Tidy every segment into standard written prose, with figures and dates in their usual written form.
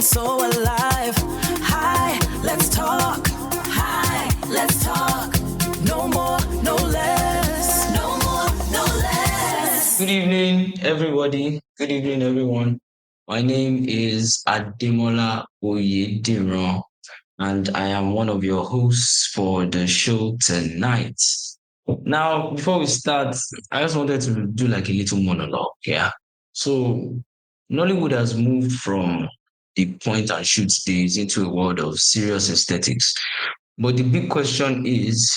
so alive. Hi, let's talk. Hi, let's talk. No more, no less. No more, no less. Good evening, everybody. Good evening, everyone. My name is Ademola Oyediran, and I am one of your hosts for the show tonight. Now, before we start, I just wanted to do like a little monologue. Yeah. So, Nollywood has moved from the point and shoot days into a world of serious aesthetics. But the big question is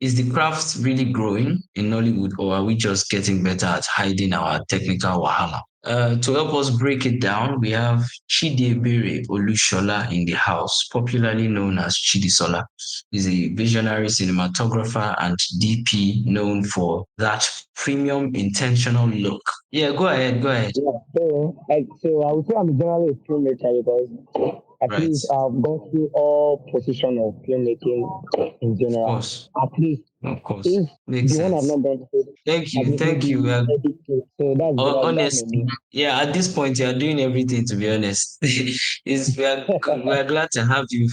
the craft really growing in Nollywood, or are we just getting better at hiding our technical wahala? To help us break it down, we have Chidiebere Oluwasola in the house, popularly known as Chidisola. He's a visionary cinematographer and DP known for that premium intentional look. Yeah, go ahead, go ahead. Yeah, so I would say I'm generally a filmmaker because at Right. least I've gone through all position of filmmaking in Of general. course, At least of course. if Makes the one I've sense. not gone through, Thank at you, least thank you. maybe editing. So that's my Honestly, name. yeah, at this point, you're doing everything, to be honest. We are glad to have you.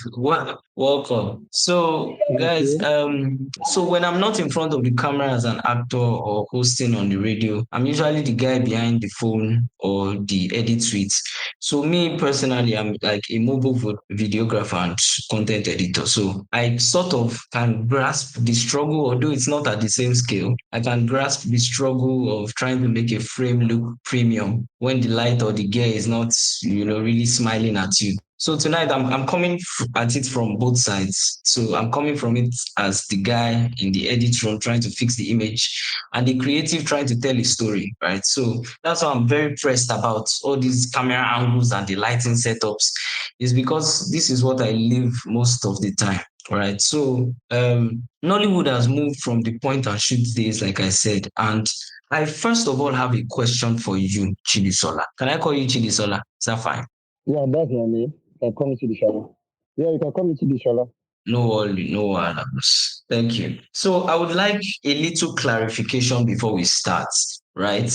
Welcome. So, Thank guys, you. so when I'm not in front of the camera as an actor or hosting on the radio, I'm usually the guy behind the phone or the edit suite. So, me personally, I'm like a mobile videographer and content editor. So, I sort of can grasp the struggle, although it's not at the same scale. I can grasp the struggle of trying to make a frame look premium when the light or the gear is not, really smiling at you. So tonight I'm coming at it from both sides. So I'm coming from it as the guy in the edit room trying to fix the image and the creative trying to tell a story, right? So that's why I'm very pressed about all these camera angles and the lighting setups, is because this is what I live most of the time. All right. So Nollywood has moved from the point and shoot days, like I said. And I first of all have a question for you, Chidisola. Can I call you Chidisola? Is that fine? Yeah, that's my name. You can call me to the shower. Yeah, you can call me to the shower. No worry, no worries. Thank you. So I would like a little clarification before we start, right?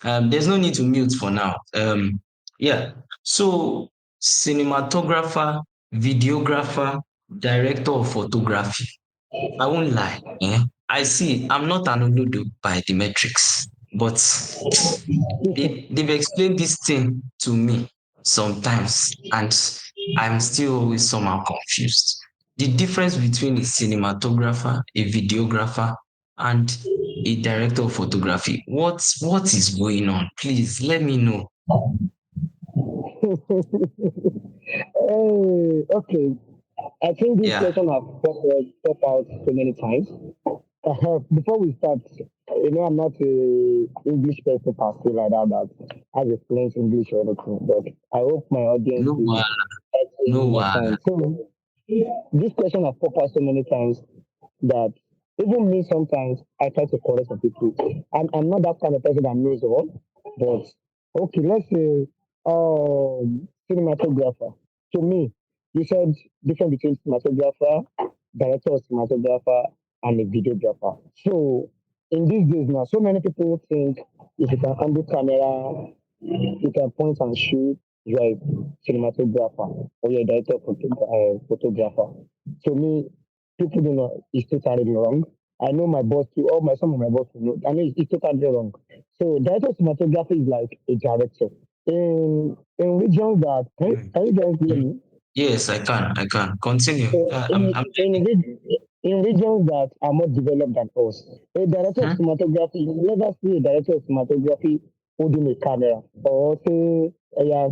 There's no need to mute for now. Yeah. So cinematographer, videographer, director of photography. I won't lie. I see. I'm not an Olodo by the metrics, but they've explained this thing to me sometimes, and I'm still always somehow confused. The difference between a cinematographer, a videographer, and a director of photography. What is going on? Please let me know. Hey, okay. I think this Yeah. question has popped out so many times. Before we start, I'm not a English person per se like that has a fluent English or anything, but I hope my audience No is wahala. actually No wahala. understand. So this question has popped out so many times that even me sometimes I try to correct some people. I'm not that kind of person that knows all, but okay, let's say cinematographer. To me, you said difference between cinematographer, director of cinematographer, and a videographer. So in these days now, so many people think if you can handle camera, you can point and shoot, you're a cinematographer or you're a director of photographer. To me, people do not, it's totally wrong. I know my boss too, all my some of my boss will know. I know it's totally wrong. So director of cinematography is like a director. In regions that Mm, can you guys hear mm. me? Yes, I can. I can. Continue. So I'm in regions that are more developed than us, a director of Hmm? cinematography, you will never see a director of cinematography holding a camera or say, yeah,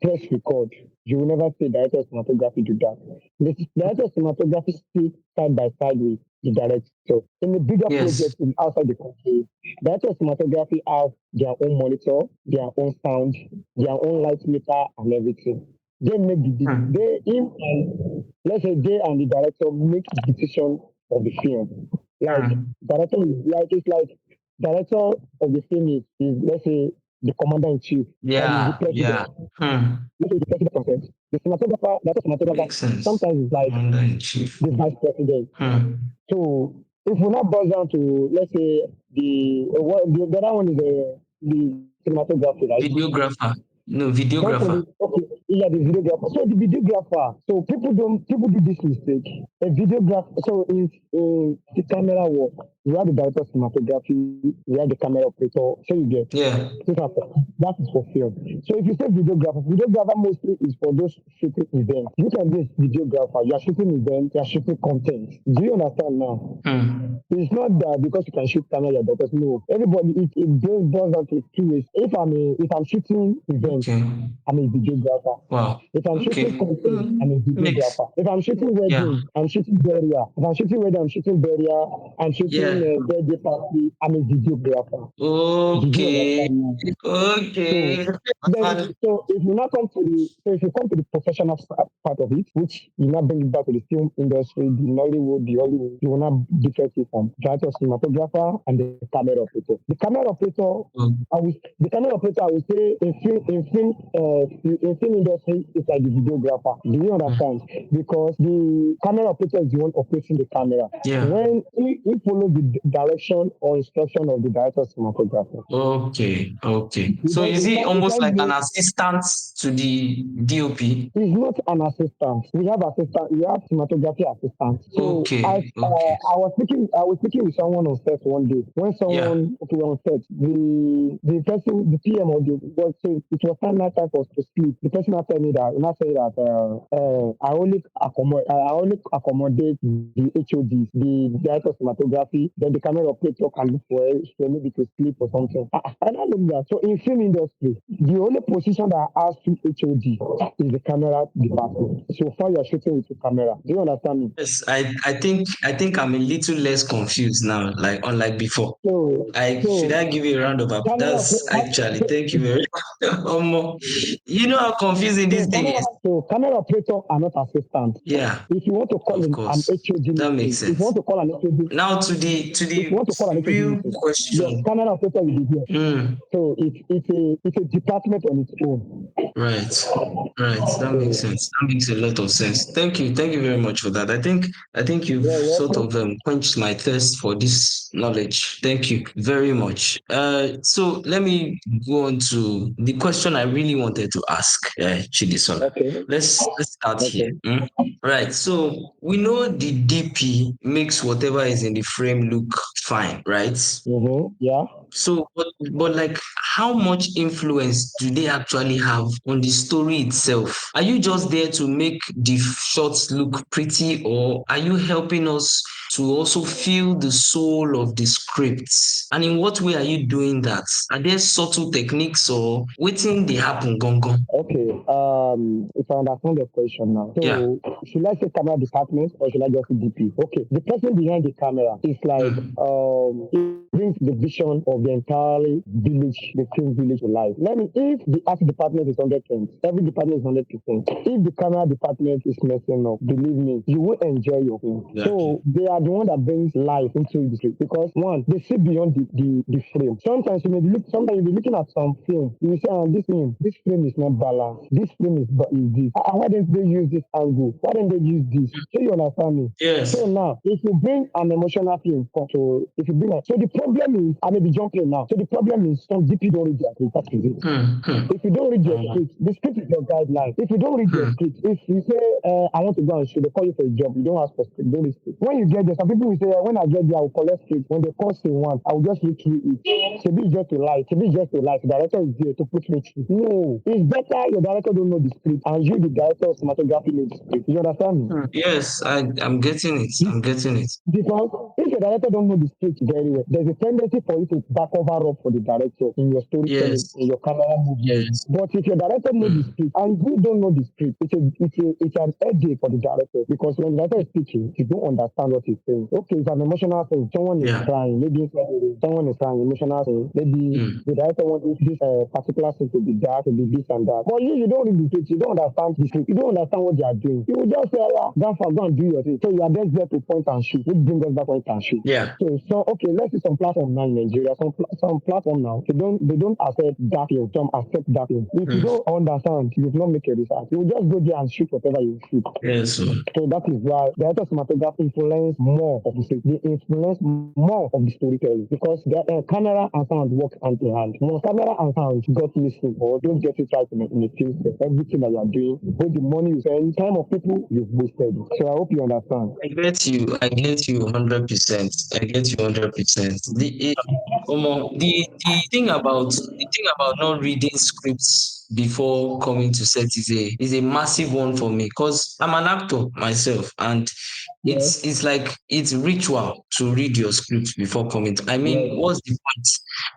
press record. You will never see a director of cinematography do that. The director of cinematography sit side by side with the director. In a bigger Yes. project in outside the country, director of cinematography have their own monitor, their own sound, their own light meter and everything. They make Hmm. they him and let's say they and the director make the decision of the film. Like Hmm. director is like it's like director of the film is let's say the commander in chief and is the Yeah, president. yeah. Hmm. Let's say the president consent. The cinematographer, director cinematographer Makes sense. sometimes is like Commander in chief. the vice president. Hmm. So if we not boils down to let's say the other one is the cinematography, right? Videographer. No, Don't forget, videographer. okay. Yeah, the videographer. So the videographer. So people do this mistake. A videographer. So in the camera work, we have the director of cinematography, we have the camera operator. So you get Yeah. that is for film. So if you say videographer mostly is for those shooting events. You can be a videographer. You are shooting events. You are shooting content. Do you understand now? Hmm. It's not that because you can shoot camera, because no. Everybody it boils down to two ways. If I'm shooting events, Okay. I'm a videographer. Wow. If I'm shooting Okay. content, I'm a Makes. videographer. If I'm shooting Yeah. wedding, I'm shooting burial. If I'm shooting wedding, I'm shooting burial. I'm shooting Yeah. birthday party. I'm a videographer. Did you Okay. understand now? So Okay. so if you come to the professional part of it, which you now bring it back to the film industry, the Nollywood, the Hollywood, you will now differentiate from director, cinematographer, and the camera operator. The camera operator, I will say in film industry, it's like the videographer. Do you understand? Because the camera operator is the one operating the camera. Yeah. When he follows the direction or instruction of the director, cinematographer. Okay. Okay. So Because is he it almost can't like an be. assistant to the DOP? He's not an assistant. We have assistant. We have cinematography assistant. So Okay. Okay. I was speaking with someone on set one day. When Yeah. someone on set, the person, the PM of the was saying it was time night time for us to sleep. The person now told me that, I only accommodate the HODs, the director of cinematography, then the camera operator can look for maybe to sleep or something. And I look that. So in film industry, the only position that has two HOD is the camera department. So far you're shooting with your camera. Do you understand me? Yes, I think I'm a little less confused now, like unlike before. So I should so I give you a round of applause? camera That's actually thank you very much. You know how confusing this thing is. so camera operator are not assistants. Yeah, If you want to call of an course. HOD That makes meeting, if you sense. want to call an HOD, Now to if you the want to call an HOD real meeting, yes, question. camera operator will be here. Mm, So it's a department on its own. right. Right. That makes So sense. That makes a lot of sense. Thank you. Thank you very much for that. I think you've you're sort welcome. of quenched my thirst for this knowledge. Thank you very much. So let me go on to the question I really wanted to ask, Chidisola. Okay. Let's start here. Okay. Right. So we know the DP makes whatever is in the frame look fine, right? Yeah. So, but like, how much influence do they actually have on the story itself? Are you just there to make the shots look pretty, or are you helping us to also feel the soul of the script? And in what way are you doing that? Are there subtle techniques or waiting they happen gong gong? Okay. If I understand the question now, Yeah. so should I say camera department or should I just say DP? Okay. The person behind the camera is like Mm. it brings the vision of the entire village, the film village to life. If the art department is 100%, every department is 100%. If the camera department is messing up, believe me, you will enjoy your film. Exactly. So they are the one that brings life into the script because one, they see beyond the frame. Sometimes you'll be looking at some film, you will say, this frame is not balanced. This frame is this. Why don't they use this angle? Why don't they use this? So you understand me? So Yes. now, if you bring an emotional film, so the problem is, I may be jumping now. So the problem is some DP don't read their script. That is it. Hmm. Hmm. If you don't read your Hmm. script, the script is your guideline. If you don't read your Hmm. script, if you say, I want to go and shoot, they call you for a job, you don't ask for script, don't read script. When you get there, some people will say, when I get there, I will collect script. When they call say one, I will just read through it. Should be just a lie. Should be just a lie. The director is there to put me through. No, it's better your director don't know the script and you, the director of cinematography, know the script. You understand me? Yes, I'm getting it. I'm getting it. Because if the director don't know the script very well, there's a tendency for you to back over up for the director in your storytelling, Yes. in your camera movement. Yes. But if your director know the Hmm. script and you don't know the script, it's an headache for the director because when the director is speaking, you don't understand what he's saying. Okay, it's an emotional thing. Someone is Yeah. crying, maybe someone is crying, emotional thing. Maybe Hmm. the director wants this particular thing to be dark, to be this and that. But you don't read the script, you don't understand the script, you don't understand what they are doing. You will just say, go and do your thing. So you are just there to point and shoot, which brings us back point and shoot. shoot. Yeah. So okay, let's see some platform now in Nigeria. Some platform now they don't accept that film. Some accept that film. If you don't understand, you've not make a research. You just go there and shoot whatever you shoot. Yes. So that is why director of cinematography influence more of the story. They influence more of the storytelling because the camera and sound work hand in hand. When camera and sound got missing or don't get it right in the film set, everything that you are doing, both the money you spend, time of people, you've wasted it. So I hope you understand. I get you 100%. I get you 100%. The thing about not reading scripts before coming to set is a massive one for me because I'm an actor myself and Yes, it's like it's ritual to read your script before coming to, I mean, yes. what's the point,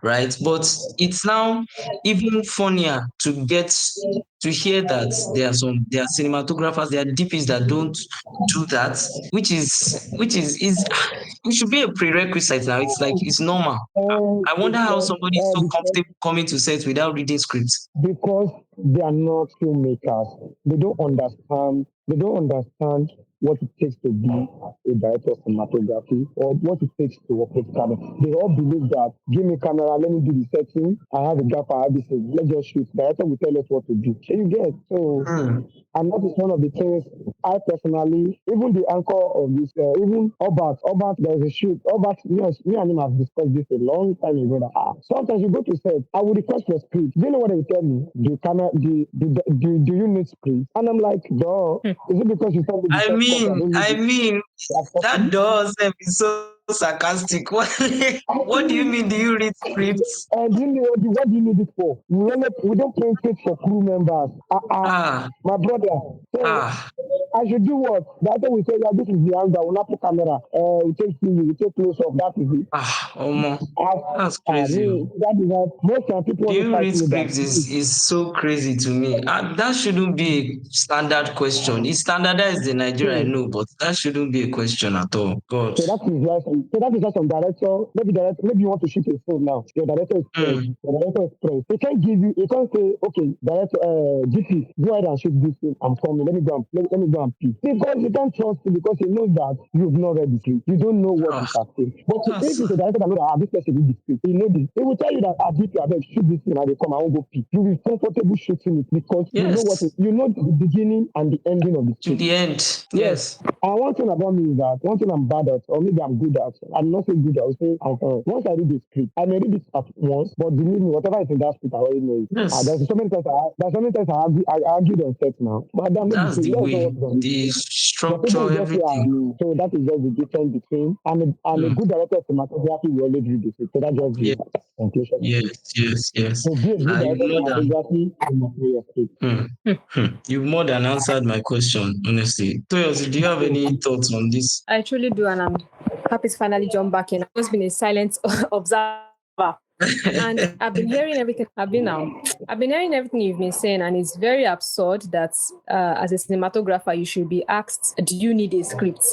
right? But it's now even funnier to get to hear that there are cinematographers, there are DPs that don't do that, which is it should be a prerequisite now. It's like it's normal. I wonder how somebody is so Because comfortable coming to set without reading scripts. because they are not filmmakers. They don't understand. They don't understand what it takes to be a director of cinematography or what it takes to operate camera. They all believe that give me camera, let me do the setting. I have a gap, I have this thing. Let's just shoot. Director will tell us what to do. So you get so. Hmm. And that is one of the things I personally, even the anchor of this, even Obert, there's a shoot. Obert, me and him have discussed this a long time ago. That, sometimes you go to set, I will request for script. Do you know what they tell me? Do you need script? And I'm like, duh. Is it because you told me the I first copy? I mean, don't need I it. mean, that Copy? does is so sarcastic. What do you mean? Do you read scripts? And you know what do you need it for? We don't print it for crew members. Ah, My brother. So ah, I should do what? That's why we say, yeah, this is the angle. We'll not put camera. We take TV, we take close up. That is it. Omo, that's I crazy. mean, that is what most time people Do want to you fight read me that. scripts is so crazy to me. That shouldn't be a standard question. It's standardized in Nigeria, I So, know, but that shouldn't be a question at all. God. so that is why some director, maybe you want to shoot a film now. Your director is pressed. Mm, Your director is pressed. He can't say, okay, director, GP, go ahead and shoot this film. I'm coming. Let me go and pee. Because he can't trust you because he knows that you've not read the script. You don't know what ah, is at stake. But if that's it's a director that knows that this person read the script, he knows this. He will tell you that GP, I beg, shoot this film and they come, I won't go pee. You will be comfortable shooting it because yes, you know the beginning and the ending of the to script. the end. Yes. Yes. And one thing about me is that one thing I'm bad at, or maybe I'm good at, I'm not so good at, I would say, once I read the script, I may read it at once, but believe me, whatever is in that script, I already know it. Yes. There's so many times I argued on set now, but that not the That's case. the That's not way. what is on the The script. But people structure, will just say, everything. so that is just the difference between, I'm a Mm, good director of cinematography, we always read the script. So that's just yeah, the conclusion of yes, it. yes, yes. To be a good You've director of more than cinematography, you must know your script. you've more than answered my question, honestly. Toyosi, do you have any thoughts on this? I truly do, and I'm happy to finally jump back in. I've just been a silent observer. And I've been hearing everything. I've been hearing everything you've been saying, and it's very absurd that as a cinematographer, you should be asked, "Do you need a script?"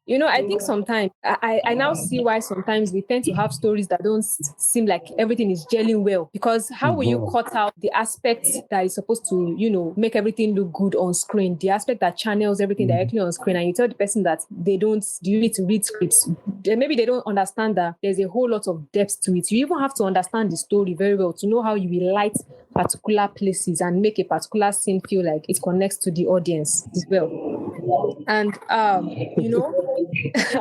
I think sometimes I now see why sometimes we tend to have stories that don't seem like everything is gelling well. Because how will you cut out the aspect that is supposed to, make everything look good on screen, the aspect that channels everything directly on screen, and you tell the person that they don't, do you need to read scripts? Maybe they don't understand that there's a whole lot of depth to it. You even have to understand the story very well to know how you will light particular places and make a particular scene feel like it connects to the audience as well. And at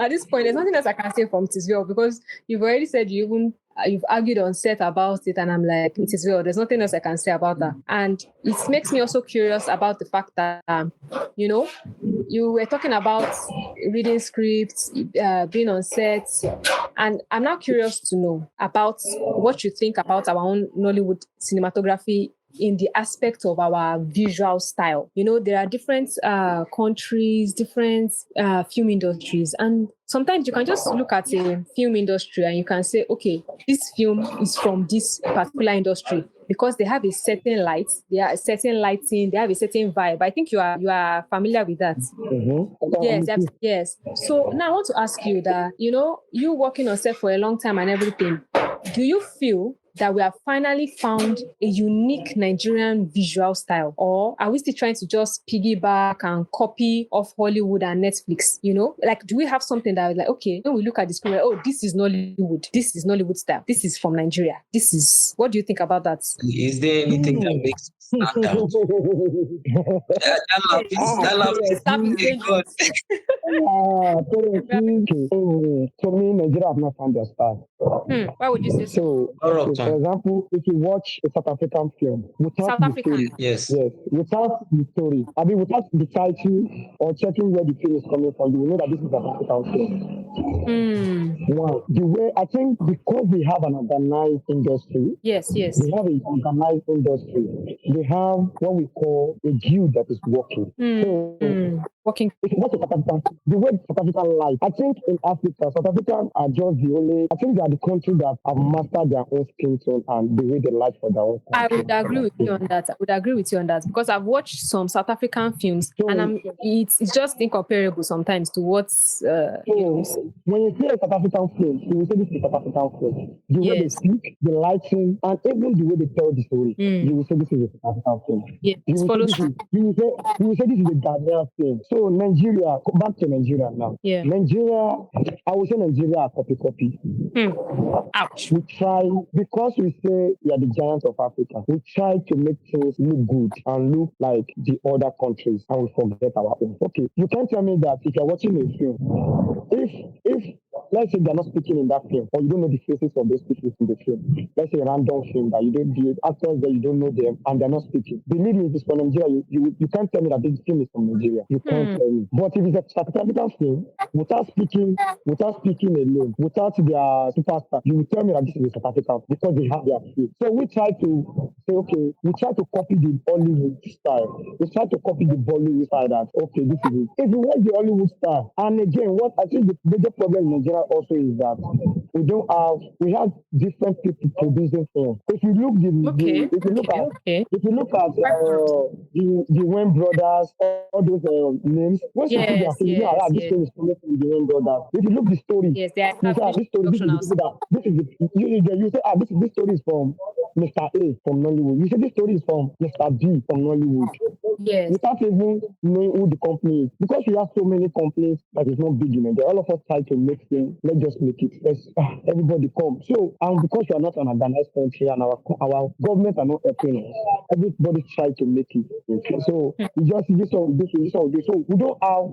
this point, there's nothing else I can say from it as well, because you've already said you've argued on set about it, and I'm like, it is well. There's nothing else I can say about that. And it makes me also curious about the fact that you were talking about reading scripts, being on set, and I'm now curious to know about what you think about our own Nollywood cinematography in the aspect of our visual style. There are different countries, different film industries, and sometimes you can just look at a film industry and you can say, okay, this film is from this particular industry because they have a certain light, they have a certain lighting, they have a certain vibe. I think you are familiar with that. Yes. So now I want to ask you that, you working on set for a long time and everything, do you feel that we have finally found a unique Nigerian visual style? Or are we still trying to just piggyback and copy off Hollywood and Netflix? You know, like, do we have something that is like, okay, when we look at the screen, like, oh, this is Nollywood. This is Nollywood style. This is from Nigeria. This is, what do you think about that? Is there anything that makes you stand out? That laugh is Stop it, really good. To me, Nigeria have not found their style. Why would you say so? For example, if you watch a South African film, without South the African. story, Yes. without the story, I mean, without the title or checking where the film is coming from, you will know that this is a South African film. Wow. The way, I think because we have an organized industry, Yes. they have an organized industry. They have what we call a guild that is working. Working. If you watch a South African, the way South African life, I think in Africa, South Africans are just the only, I think they are the country that have mastered their own skin tone and the way they like for their own country. I would agree with you on that. Because I've watched some South African films, and it's just incomparable sometimes to what's. When you see a South African film, you will say this is a South African film. The way they speak, the lighting, and even the way they tell the story, you will say this is a South African film. Yeah, you will say this is a Ghanaian film. So Nigeria, back to Nigeria now. Yeah. Nigeria, I would say Nigeria are copy. Ouch. We try, because we say we are the giants of Africa, we try to make things look good and look like the other countries, and we forget our own. Okay, you can't tell me that if you're watching a film, if let's say they're not speaking in that film, or you don't know the faces of those people in the film. Let's say a random film that you don't the actors that you don't know them and they're not speaking. Believe me, if it's from Nigeria, you can't tell me that this film is from Nigeria. You can't tell me. But if it's a South African film, without speaking alone, without their superstar, you will tell me that this is a South African because they have their film. So we try to say, okay, we try to copy the Hollywood style. We try to copy the Bollywood style that, okay, this is it. If you watch the Hollywood style, and again, what I think the major problem in Nigeria also is that we have different people producing films. If you look if you look at the Wayne brothers, all those names, once you see their film, this film is coming from the Wayne brothers. If you look the story, yes, they are this story is from Mr. A from Nollywood. You say this story is from Mr. B from Nollywood. Yes. Without even knowing who the company is. Because we have so many companies that is not big in Nigeria. All of us try to make things. Let's just make it. Everybody come. So, and because we are not an organized country and our government are not helping us, everybody try to make it. Okay? So, we just this. So, we don't have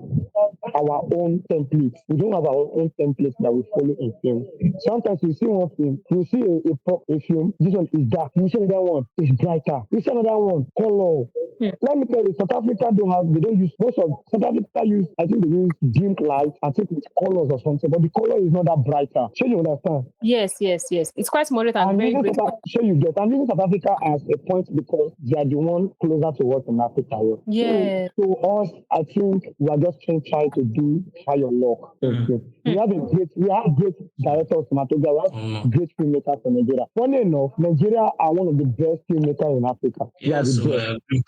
our own templates. We don't have our own templates that we follow in film. Sometimes you see one film, you see a film, this one is dark. You see another one is brighter. You see another one, color. Let me tell you, South Africa they don't use, most of South Africa use, I think they use dim light, I think with colors or something, but the color is not that brighter. So you understand? Yes. It's quite moderate and very great. So you get, and using South Africa as a point because they are the one closer to us in Africa. Yeah. So us, I think we are just trying to do try your luck. We have great directors of cinematography, we have great filmmakers from Nigeria. Funny enough, Nigeria are one of the best filmmakers in Africa. Yes,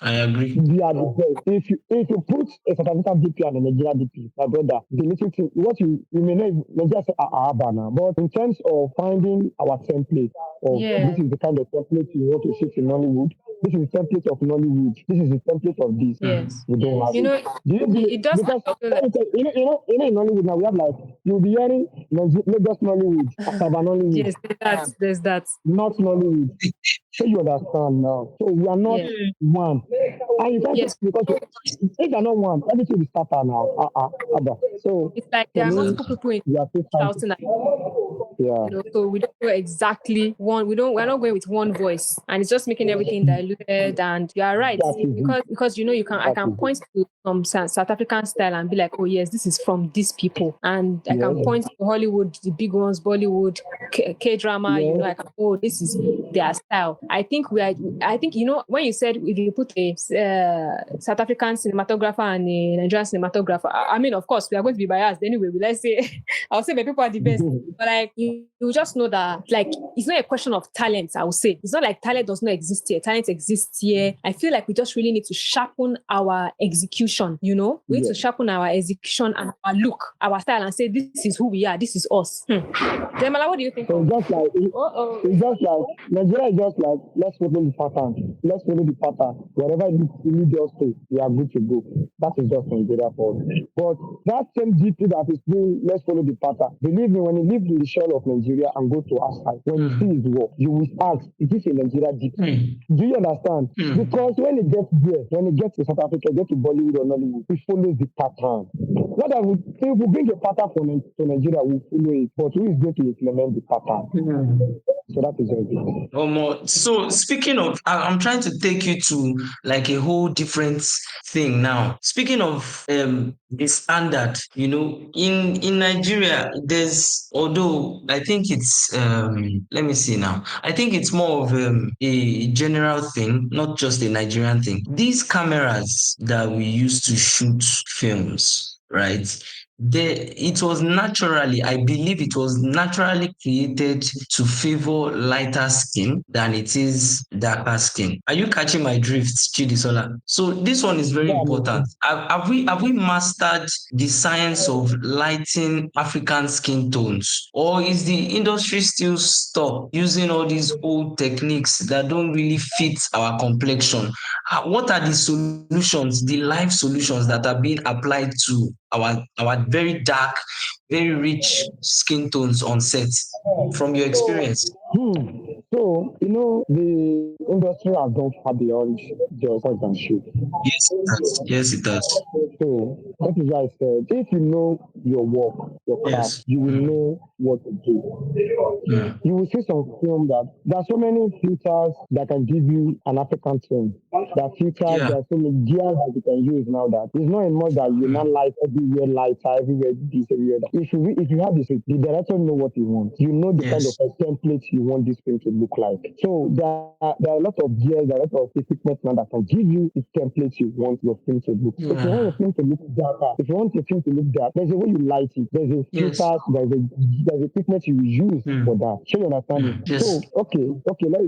I agree. We are the best. If you put a South African DP and a Nigerian DP, my brother, the little thing, what you may know, Nigeria say now. But in terms of finding our template, this is the kind of template you want to shoot in Nollywood. This is the template of Nollywood. This is the template of this. Yes. We don't have it does because in Nollywood now we have like you'll be hearing Lagos Nollywood, Asaba Nollywood. Yes, there's that. Not Nollywood. So you understand now. So we are not one. And you can't because if you're not one, everything will start now. So it's like there are multiple people in shouting at so we don't know exactly one. We're not going with one voice, and it's just making everything diluted. And you are right because I can point to some South African style and be like, oh yes, this is from these people, and I can point to Hollywood, the big ones, Bollywood, K drama. I can, this is their style. I think when you said if you put a South African cinematographer and a Nigerian cinematographer, I mean, of course, we are going to be biased anyway. Let's say, I'll say my people are the best, but you just know that, like, it's not a question of talent, I would say. It's not like talent does not exist here. Talent exists here. I feel like we just really need to sharpen our execution, We need to sharpen our execution and our look, our style, and say, this is who we are. This is us. Demola, what do you think? So it's just like Nigeria is just like, let's follow the pattern. Let's follow the pattern. Wherever you lead us to, we are good to go. That is just Nigeria for us. But that same GP that is doing let's follow the pattern. Believe me, when you live in the shell of Nigeria and go to outside, when you see his work, you will ask, is this a Nigeria GP? Do you understand? Because when it gets there, when it gets to South Africa, get to Bollywood or Nollywood, it follows the pattern. Not that if we bring a pattern to Nigeria, we follow it, but who is going to implement the pattern? So that is it. So speaking of, I'm trying to take you to like a whole different thing now. Speaking of the standard, in Nigeria, there's, although I think it's let me see now. I think it's more of a general thing, not just a Nigerian thing. These cameras that we use to shoot films, right? I believe it was naturally created to favor lighter skin than it is darker skin. Are you catching my drift, Chidisola? So this one is very important. Have we mastered the science of lighting African skin tones, or is the industry still stuck using all these old techniques that don't really fit our complexion? What are the solutions, the life solutions that are being applied to our very dark, very rich skin tones on set, from your experience? So, the industry has gone far beyond just point and shoot. Yes, it does. Yes, it does. So, that is why I said, if you know your work, your craft, Yes. you will know what to do. You will see some film that there are so many filters that can give you an African tone. There are filters, there are so many gears that you can use now that it's not enough that you not light everywhere lighter, everywhere this, everywhere that. If you have this, the director know what he wants. You know the kind of template you want this film to look like. So there are a lot of gears, there are a lot of equipment now that can give you the template you want your film to look. If you want your film to look darker, if you want your film to look dark, there's a way you light it. There's a filters, there's equipment you use for that. So you understand it? Yes. So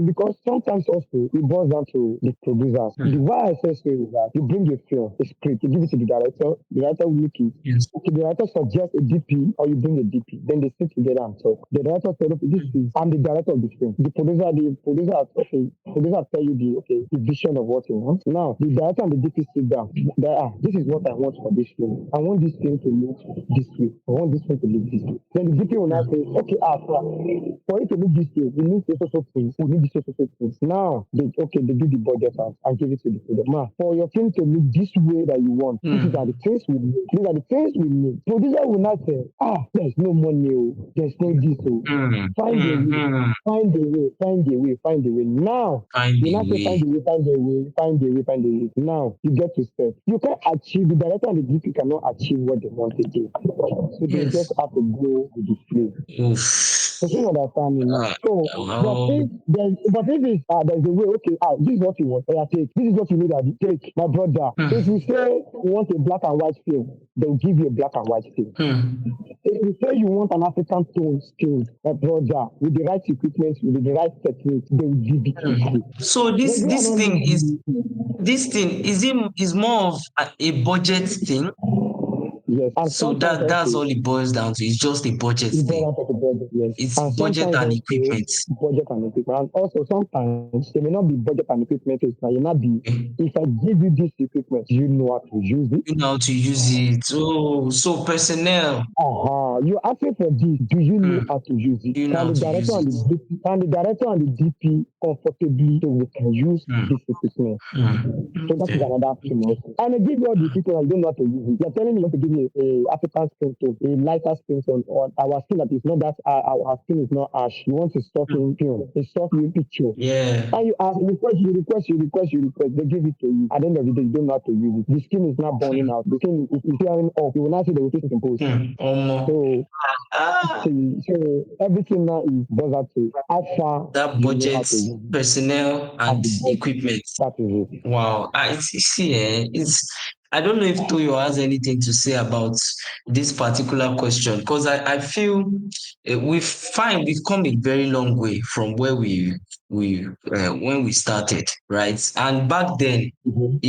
because sometimes also it boils down to the producers. The why I say so is that you bring a film, a script, you give it to the director will look it. Yes. Okay, the director suggests a DP or you bring a DP, then they sit together and talk. The director said, okay, I'm the director of the film. The producer tell you the vision of what he wants. Now the director and the DP sit down. This is what I want for this film. I want this film to look this way. I want this film to look this way. Then the DP will now say, okay, for it to look this way, we need this also things. We need this also things. Now they do the budget out and give it to the producer. Now, for your film to look this way that you want, these are the things we need. These are the things we need. Producer will not say, there's no money, there's no this. Find a way. Now, you not say find a way. Now, you get to step. You can't achieve, the director and the DP cannot achieve what they want to do. So they just have to go with the flow. So you understand me now. But if there's a way, this is what you want, take. This is what you need to take, my brother. If you say you want a black and white film, they'll give you a black and white film. If you say you want an African tone skilled, my brother, with the right equipment, with the right technique, they will give it to you. So this thing is more of a budget thing. Yes. And so that's all it boils down to. It's just a budget thing. Yes. It's budget and equipment. Budget and equipment. And also sometimes it may not be budget and equipment. It may not be, if I give you this equipment, you know how to use it. You know how to use it. Oh, so personnel. You're asking for this. Do you know how to use it? You know how to use it. Can the director and the DP comfortably so we can use this equipment? So that is another thing also. And I give you all the people that don't know how to use it. You're telling me you want to give me a African skin tone, a lighter skin tone, or our skin that is not that our skin is not ash. You want a soft film, a soft picture. Yeah. And you ask, you request. They give it to you. At the end of the day, you don't know how to use it. The skin is not burning out. The skin is tearing off. You will not see the rotation in post. So everything now is bothered to how far that budget, personnel, and equipment. That is it. Wow. It's I don't know if Toyo has anything to say about this particular question because I feel we've come a very long way from where we when we started, right? And back then, Mhm.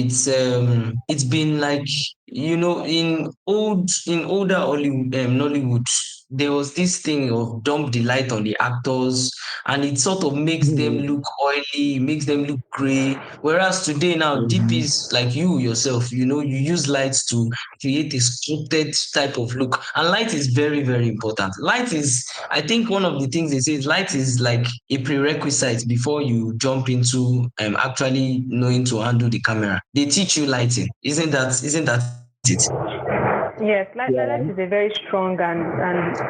it's been like in older Hollywood, Nollywood, there was this thing of dump the light on the actors, and it sort of makes them Mhm. look oily, makes them look gray. Whereas today now, Mhm. DPs like you yourself, you use lights to create a sculpted type of look, and light is very, very important. Light is, I think, one of the things they say is light is like a prerequisite before you jump into actually knowing to handle the camera. They teach you lighting, isn't that it? Yes, light Yeah. is a very strong and it's.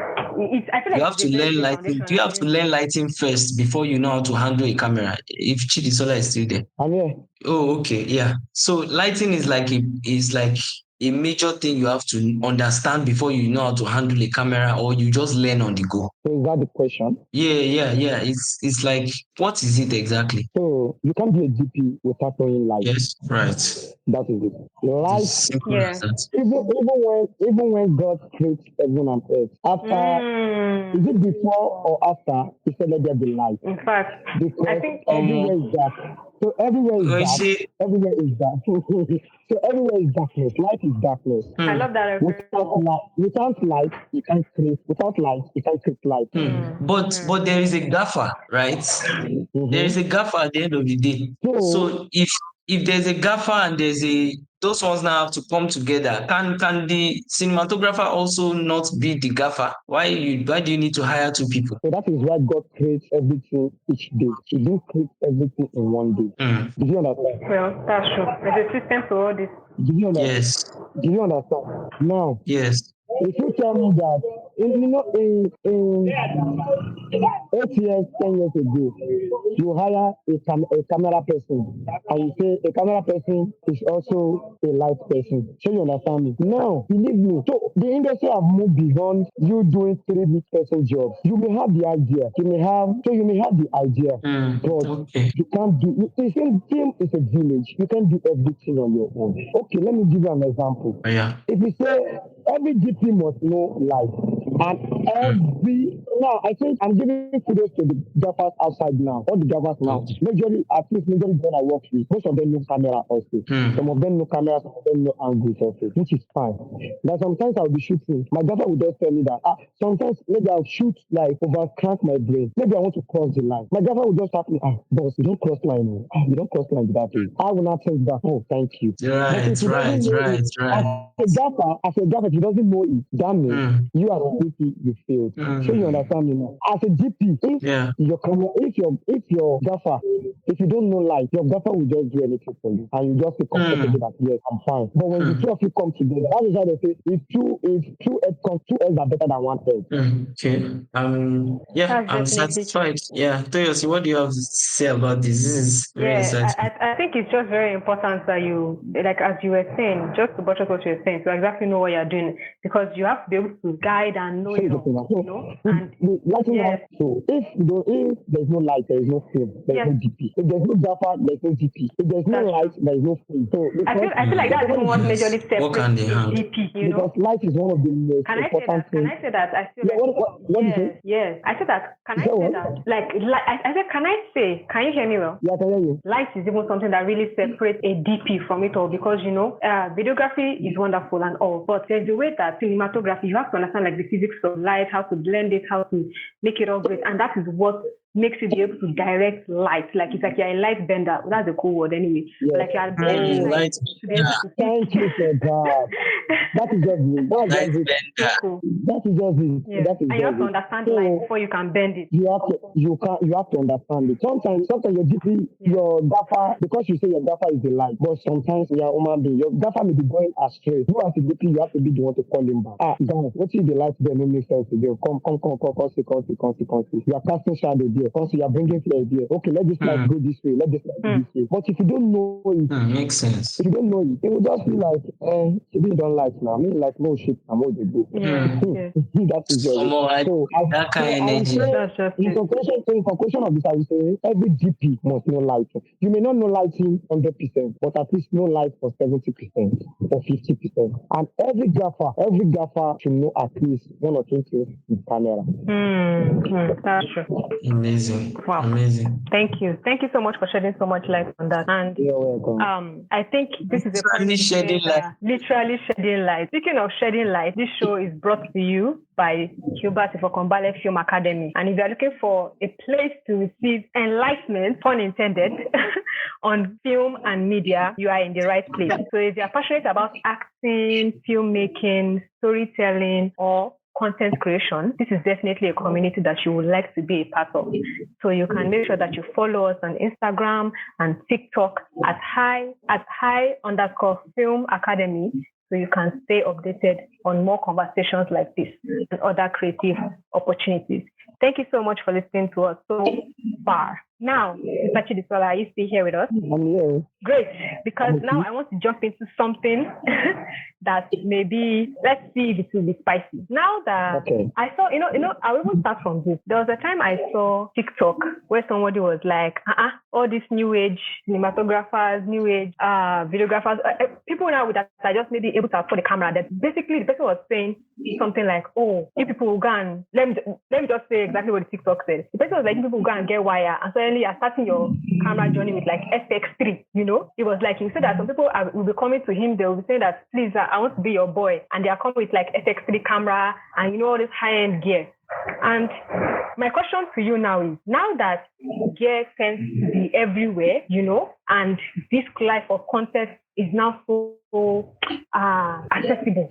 I feel You like have it's a to very learn great lighting. foundation Do you have to actually. learn lighting first before you know how to handle a camera? If Chidisola is still there. I'm here. Oh, okay, yeah. So lighting is like a major thing you have to understand before you know how to handle a camera, or you just learn on the go. So is that the question? Yeah, yeah, yeah. It's like, what is it exactly? So you can't be a GP without knowing light. Yes, right. That is it. Light, It's simple as Yeah. that. even when God creates heaven and earth, after is Mm. it before or after he said let there be light? In fact, I Because think Um, everywhere is dark. So everywhere is when dark. she, Everywhere is dark. So everywhere is darkness. Light is darkness. I hmm, love that reference. Without light, you can't create. Without light, you can't create light. but there is a gaffer, right? There is Mm-hmm. a gaffer at the end of the day. So So if there's a gaffer and there's a those ones now have to come together. Can the cinematographer also not be the gaffer? Why do you need to hire two people? So that is why God creates everything each day. He didn't create everything in one day. Hmm. Did you understand? Well, that's true. There's a system to all this. Did you understand? Yes. Did you understand? Now, Yes. if you tell me that, in 8 years, 10 years ago, you hire a camera person, and you say a camera person is also a light person. So you understand me? Now, believe me. So the industry have moved beyond you doing three big person jobs. You may have the idea. You may have the idea, but Okay. you can't do. The same team is a village. You can't do everything on your own. Okay, let me give you an example. Oh, yeah. If you say every GP must know life, and every now I think I'm giving kudos to the gaffers outside now. All the gaffers now, Okay. majorly at least majorly when I work with, most of them know camera also. Some of them know camera, some of them know angles also, which is fine. But sometimes I'll be shooting. My gaffer will just tell me that sometimes maybe I'll shoot like over crank my brain. Maybe I want to cross the line. My gaffer will just tap me, boss, you don't cross line. You don't cross line that way. I will not think that, oh, thank you. But if Right, he right, doesn't know right, it, right. as a gaffer, if he doesn't know it, that means Mm, you are a GP, you failed. So you mm. understand me now. As a GP, Yeah. if your gaffer, if you don't know light, your gaffer will just do anything for you, and you just feel comfortable Mm, that yes, I'm fine. But when the mm, two of you come together, that is why they say if two heads come, two heads are better than one head. Okay. Yeah, That's I'm definitely true. satisfied. Yeah. Toyosi, what do you have to say about this? This is very Yeah, insightful. I think it's just very important that you, like as you were saying, just to buttress what you were saying, to exactly know what you're doing, because you have to be able to guide and know So it the thing, all, so And the lighting yes, house. So if there's no light, there is no film, there is yes, no DP. If there's no gaffer, there's no DP. If there's no that's light, true. there is no film. So I feel like that's even what Yes. majorly Work separates hand in a hand. GP, because light is one of the most Can I say important that? Can things. I say that? I feel Yeah, like what do you say? yes. I said that. Can You I say say what? that? Like I said, can I say? Can you hear me well? Yeah, I can hear you. Light is even something that really separates a DP from it all, because videography is wonderful and all, but there's the way that cinematography, you have to understand like the physics of light, how to blend it, how to make it all great, and that is what makes you be able to direct light. Like it's like you're a light bender. That's a cool word anyway. Yes. Like you're blending light Light to be able to Thank you for that. That is just it. That's light just it. so blender. cool. That is just it. Yeah. That is And you have just to it. understand So light before you can bend it. you have to understand it. Sometimes your GP, your gaffer, because you say your gaffer is the light, but sometimes you are human being. Your gaffer may be going astray. You as a GP, you have to be the one to call him back. Guys, what if the light there no make sense again? Come, see. You are casting shadow there. Come, see, you are bringing flare there. Okay, let this light go this way. Let this light go this way. But if you don't know it, Makes sense. if you don't know it, it will just be like, you don't light now. I mean, like no shit, I'm all they do. Yeah. That is just it. Omo, So that kind of I would energy. say, That's just in it. conclusion of this, I would say every GP must know lighting. You may not know lighting 100%, but at least know light for 70% or 50%. And every gaffer should know at least one or two things with camera. That's true. Amazing. Wow. Amazing. Thank you. Thank you so much for shedding so much light on that. And You're welcome. I think this is a Literally point shedding where, light. literally shedding light. Speaking of shedding light, this show is brought to you by Hubert Ifokonbale Film Academy. And if you're looking for a place to receive enlightenment, pun intended, on film and media, you are in the right place. So if you're passionate about acting, filmmaking, storytelling, or content creation, this is definitely a community that you would like to be a part of. So you can make sure that you follow us on Instagram and TikTok at @high_film academy, so you can stay updated on more conversations like this and other creative opportunities. Thank you so much for listening to us so far. Now, Mr. Chidisola, are you still here with us? I'm here. Great, because now I want to jump into something that maybe, let's see if it will be spicy. Now that I saw, I will even start from this. There was a time I saw TikTok where somebody was like, all these new age cinematographers, new age videographers, people now that are just maybe able to afford the camera. That basically the person was saying something like, oh, if people will go and, let me just say exactly what the TikTok said. The person was like, if people will go and get wire, and suddenly you're starting your camera journey with like FX3, It was like, you said that some people will be coming to him, they will be saying that, please, I want to be your boy. And they are coming with like FX3 camera and all this high-end gear. And my question to you now is, now that gear tends to be everywhere, and this life of content is now so accessible,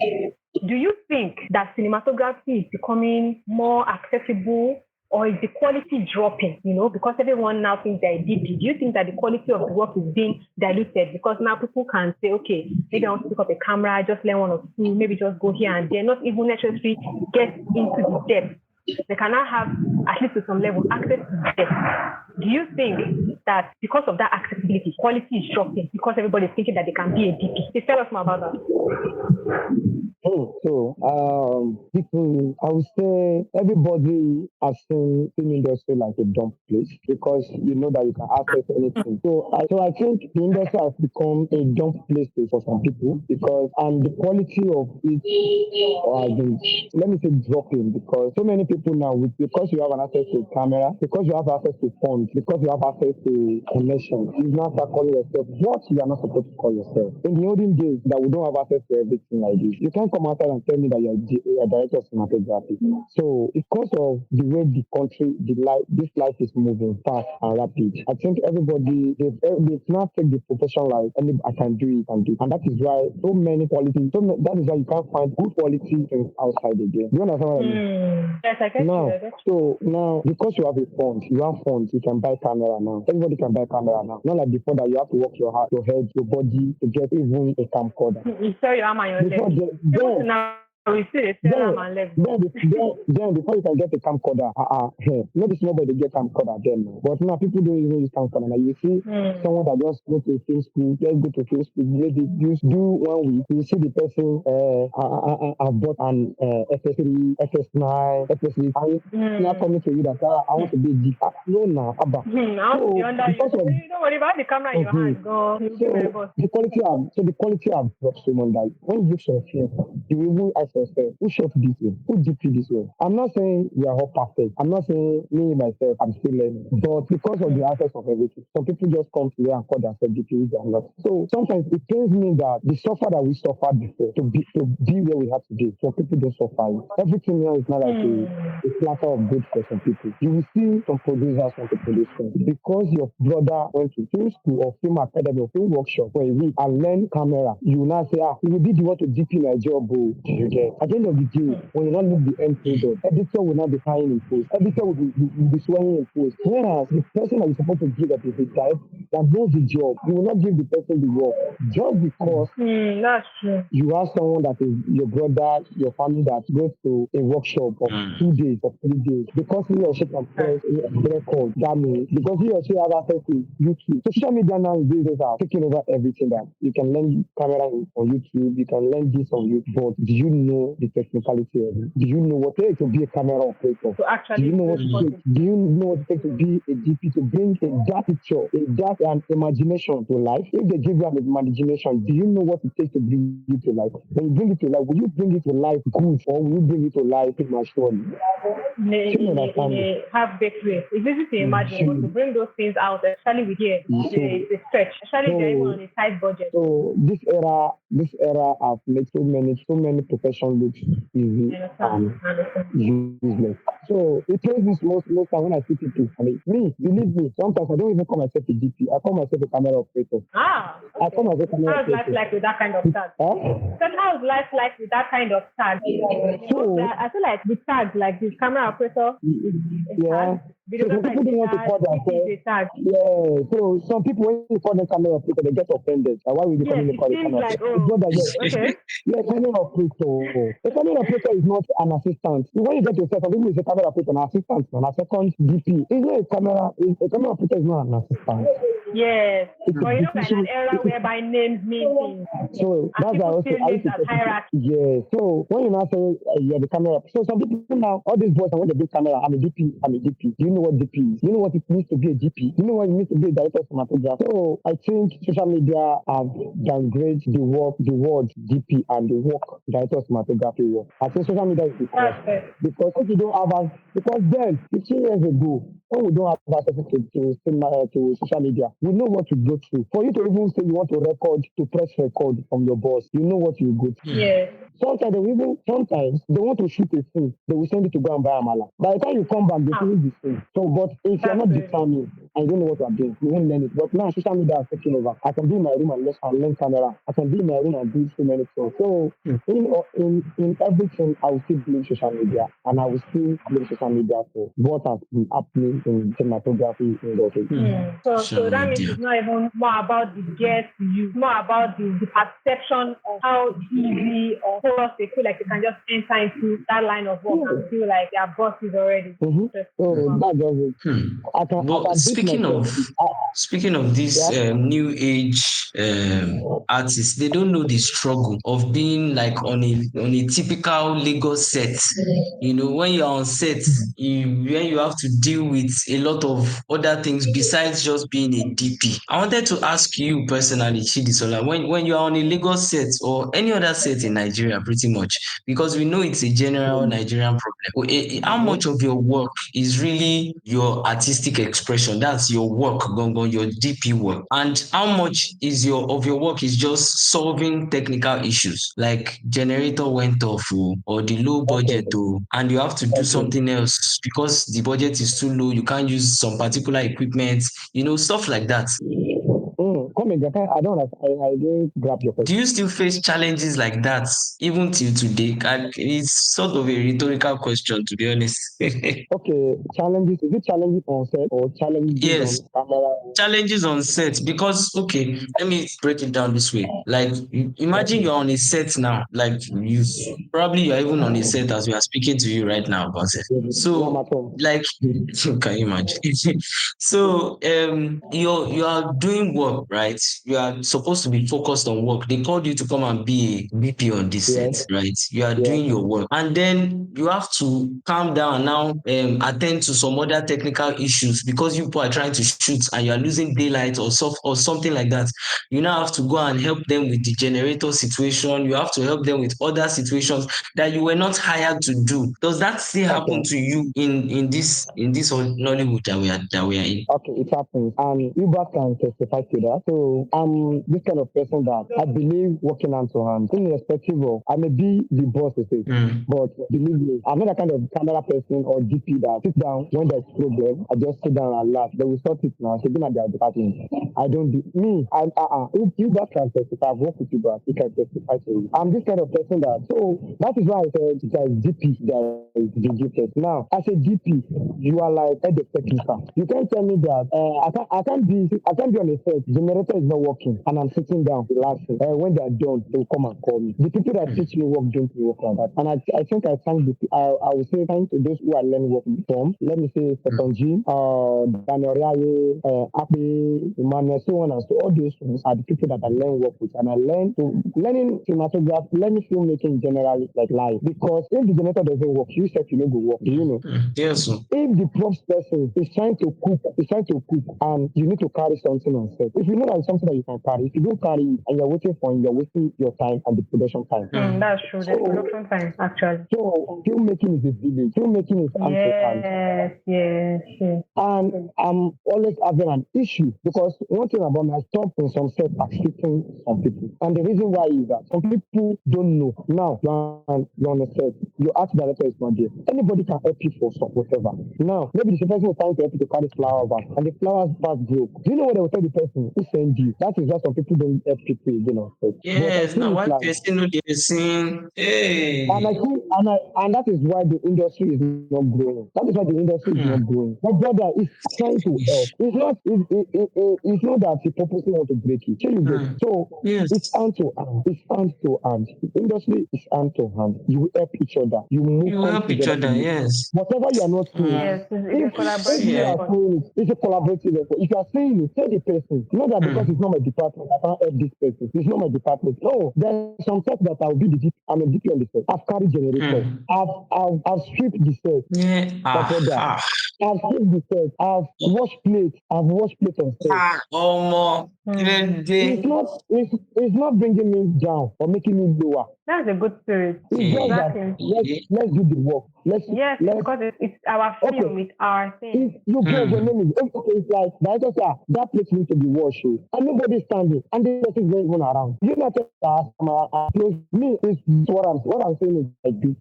do you think that cinematography is becoming more accessible, or is the quality dropping, because everyone now thinks they're DP? Do you think that the quality of the work is being diluted because now people can say, okay, maybe I want to pick up a camera, just learn one or two, maybe just go here and there, not even necessarily get into the depth? They can now have, at least to some level, access to depth. Do you think that because of that accessibility, quality is dropping because everybody's thinking that they can be a DP? Please tell us more about that. People, I would say everybody has seen film industry like a dump place because you know that you can access anything. So I think the industry has become a dump place for some people because the quality of it has been, let me say, dropping, because so many people now, because you have an access to a camera, because you have access to funds, because you have access to connection, you now start calling yourself what you are not supposed to call yourself. In the olden days that we don't have access to everything like this, you can't come outside and tell me that you're a director of cinematography. So because of the way the country, this life is moving fast and rapid, I think everybody, they've now take the profession like, I can do it, and that is why so many quality, that is why you can't find good quality things outside again. Do you understand what I mean? Yes, I get now, you. So now, because you have a fund, you can buy camera now. Everybody can buy camera now. Not like before that you have to work your heart, your head, your body to get even a camcorder. You sell your arm and your leg. Now we see the sell arm and leg. Then before you can get a camcorder, maybe nobody get camcorder then. But now people don't even use camcorder. Now you see someone that just go to film school, maybe just do 1 week. You see the person I bought an FS3, FS9, FS3, and now coming to you that I want to be deep. No, now, Abba. Don't worry about the camera in your hand. Go. So the quality have dropped so much that when you look at film, you will even ask yourself, who shot this way? Who DP this way? I'm not saying we are all perfect. I'm not saying me myself, I'm still learning. But because of the access of everything, some people just come to where and call themselves DP and not. So sometimes it pains me that the suffer that we suffered before to be where we have to be. Some people don't suffer it. Everything now is not like a platter of good for some people. You will see some producers want to produce films because your brother went to film school or film academy or film workshop for a week and learn camera. You will now say, you will be the one to DP my job, you get. At the end of the day, when you not look the end product, editor will not be crying in post. Editor will be swearing in post. Whereas the person that is supposed to give up is the type that knows the job. You will not give the person the work just because That's true. you have someone that is your brother, your family that goes to a workshop of 2 days or 3 days because he or she can press a record. That means because he or she has access to YouTube. Social media now these days are taking over everything. That you can learn camera on YouTube, you can learn this on YouTube. But do you know the technicality of it? Do you know what it takes to be a camera operator? To actually Do you know what it takes? Do you know what it takes to be a DP, to bring a dark picture, an imagination to life? If they give you an imagination, do you know what it takes to bring it to life? When you bring it to life, will you bring it to life good or will you bring it to life prematurely? In a half-baked way. It's easy to imagine, but to bring those things out, especially with here, it's a stretch, especially if they're even on a tight budget. So this era has made so many professions look easy and useless. So it takes this most time when I see people. I mean, believe me, sometimes I don't even call myself a DP. I call myself a camera operator. Okay. I call myself a camera How's life operator. like with that kind of tag? Huh? So how's life like with that kind of tag? So I feel like with tags like this camera operator is a tag. So some people don't want to call themselves. Yeah. So some people, when you call them camera operator, they get offended. Why would you call them camera like, operator? okay. Yeah, camera operator. A camera operator is not an assistant. When you get yourself, some people say camera operator, an assistant, and a second DP. It's not a camera. A camera operator is not an assistant. Yes. But you know, in an era whereby names mean things. So that's why I used to say hierarchy. Yeah. So when you now say you're the camera, so some people now, all these boys, when they do camera, I'm a DP. Do you know what DP is? Do you know what it means to be a DP? Do you know what it means to be a director of cinematography? So I think social media have downgraded the word DP and the work director of cinematography work. I think social media is because if you don't have because then 15 years ago, when we don't have access to social media, we know what to go through. For you to even say you want to press record from your boss, you know what you go through. Yes. Sometimes they want to shoot a scene, they will send you to go and buy amala. By the time you come back, they finish the scene. So, but if you're not determined and you don't know what you're doing, you won't learn it. But now social media is taking over. I can be in my room and learn camera. I can be in my room and do so many things. So in everything, I will still blame social media, and I will still blame social media for what has been happening in cinematography industry. So that means it's not even more about the gear to use, more about the perception of how easy or close they feel like they can just enter into that line of work and feel like they are bosses already. So that does it. Speaking of this new age artists, they don't know the struggle of being like on a typical Lagos set. You know, when you're on set, when you have to deal with a lot of other things besides just being a DP. I wanted to ask you personally, Chidisola, when you're on a Lagos set or any other set in Nigeria, pretty much, because we know it's a general Nigerian problem. How much of your work is really your artistic expression? That's your work, gongon, your DP work, and how much is of your work is just solving technical issues like generator went off or the low budget and you have to do something else because the budget is too low. You can't use some particular equipment, stuff like that. Come again. I don't understand. I didn't grab your question. Do you still face challenges like that even till today? And it's sort of a rhetorical question, to be honest. Okay, challenges. Is it challenges on set or challenges Yes, on camera? challenges on set because let me break it down this way. Like imagine you're on a set now, like you're even on a set as we are speaking to you right now about it. So like can you imagine? So you are doing work, right? You are supposed to be focused on work. They called you to come and be a VP on this set, right? You are doing your work, and then you have to calm down and now attend to some other technical issues because you people are trying to shoot and you are losing daylight or something like that. You now have to go and help them with the generator situation. You have to help them with other situations that you were not hired to do. Does that still happen to you in this Nollywood that we are in? Okay, it happens, and you back can testify to that. So So I'm this kind of person that I believe working hand to hand, irrespective of I may be the boss of it, but believe me, I'm not the kind of camera person or DP that sit down when there's problem. I just sit down and laugh. They will sort it now. She's been at their department. I don't do me. If you guys can testify, I've worked with you guys. You can testify to you. I'm this kind of person that. So that is why I said there is DP, there is DG. Now, as a DP, you are like head of technical. You can't tell me that I can't be on a set. Generator is not working, and I'm sitting down relaxing. When they are done, they will come and call me. The people that teach me work don't work like that. And I think I thank I will say thank to those who are learning work from. Let me say Setonji, Daniel Riaye, Api, Emmanuel, so on and so all those ones are the people that I learn work with, and I learning cinematography, learning filmmaking generally like life. Because if the generator doesn't work, you said you know go work. Do you know? Yes. If the props person is trying to cook, and you need to carry something on set. If you know that it's something that you can carry, if you don't carry it and you're waiting for it, you're wasting your time and the production time. That's true. The production time, actually. So filmmaking is a village. Filmmaking is hand to hand. Yes. And I'm always having an issue because one thing about me, I stop in some set accepting some people. And the reason why is that some people don't know. Now you're on a set, your art director is not there. Anybody can help you for some whatever. Now maybe the person was trying to help you to carry flower back, and the flowers back broke. Do you know what they will tell the person who sent you? That is why some people don't help people again on set. Yes, now why person know the scene? Hey. And I think, and that is why the industry is not growing. That is why the industry is not growing. My brother is trying to help. It's not that he purposely want to break it. So you get. So Yes. it's hand to hand. It's hand to hand. The industry is hand to hand. You help each other. You move You help each other. Yes. Whatever you are not saying. Yes, it's a If you are collaborative. saying it, it's a collaborative effort. If you are saying it, tell the person. Not that because it's not my department, I can't help this person. It's not my department. No, there's some set that I'll be the DP. I'm a DP on the set. I've carried generator. I've stripped the set. Yeah. I've stripped the set. I've washed plates. I've washed plates on set. More. It's not bringing me down or making me lower. That's a good spirit. It's just that let's do the work. Yes, because it's our film, it's our thing. If you get your name is okay, it's like that place needs to be washed, and nobody's standing, and the person is not even around. You not me is what I'm saying is like this.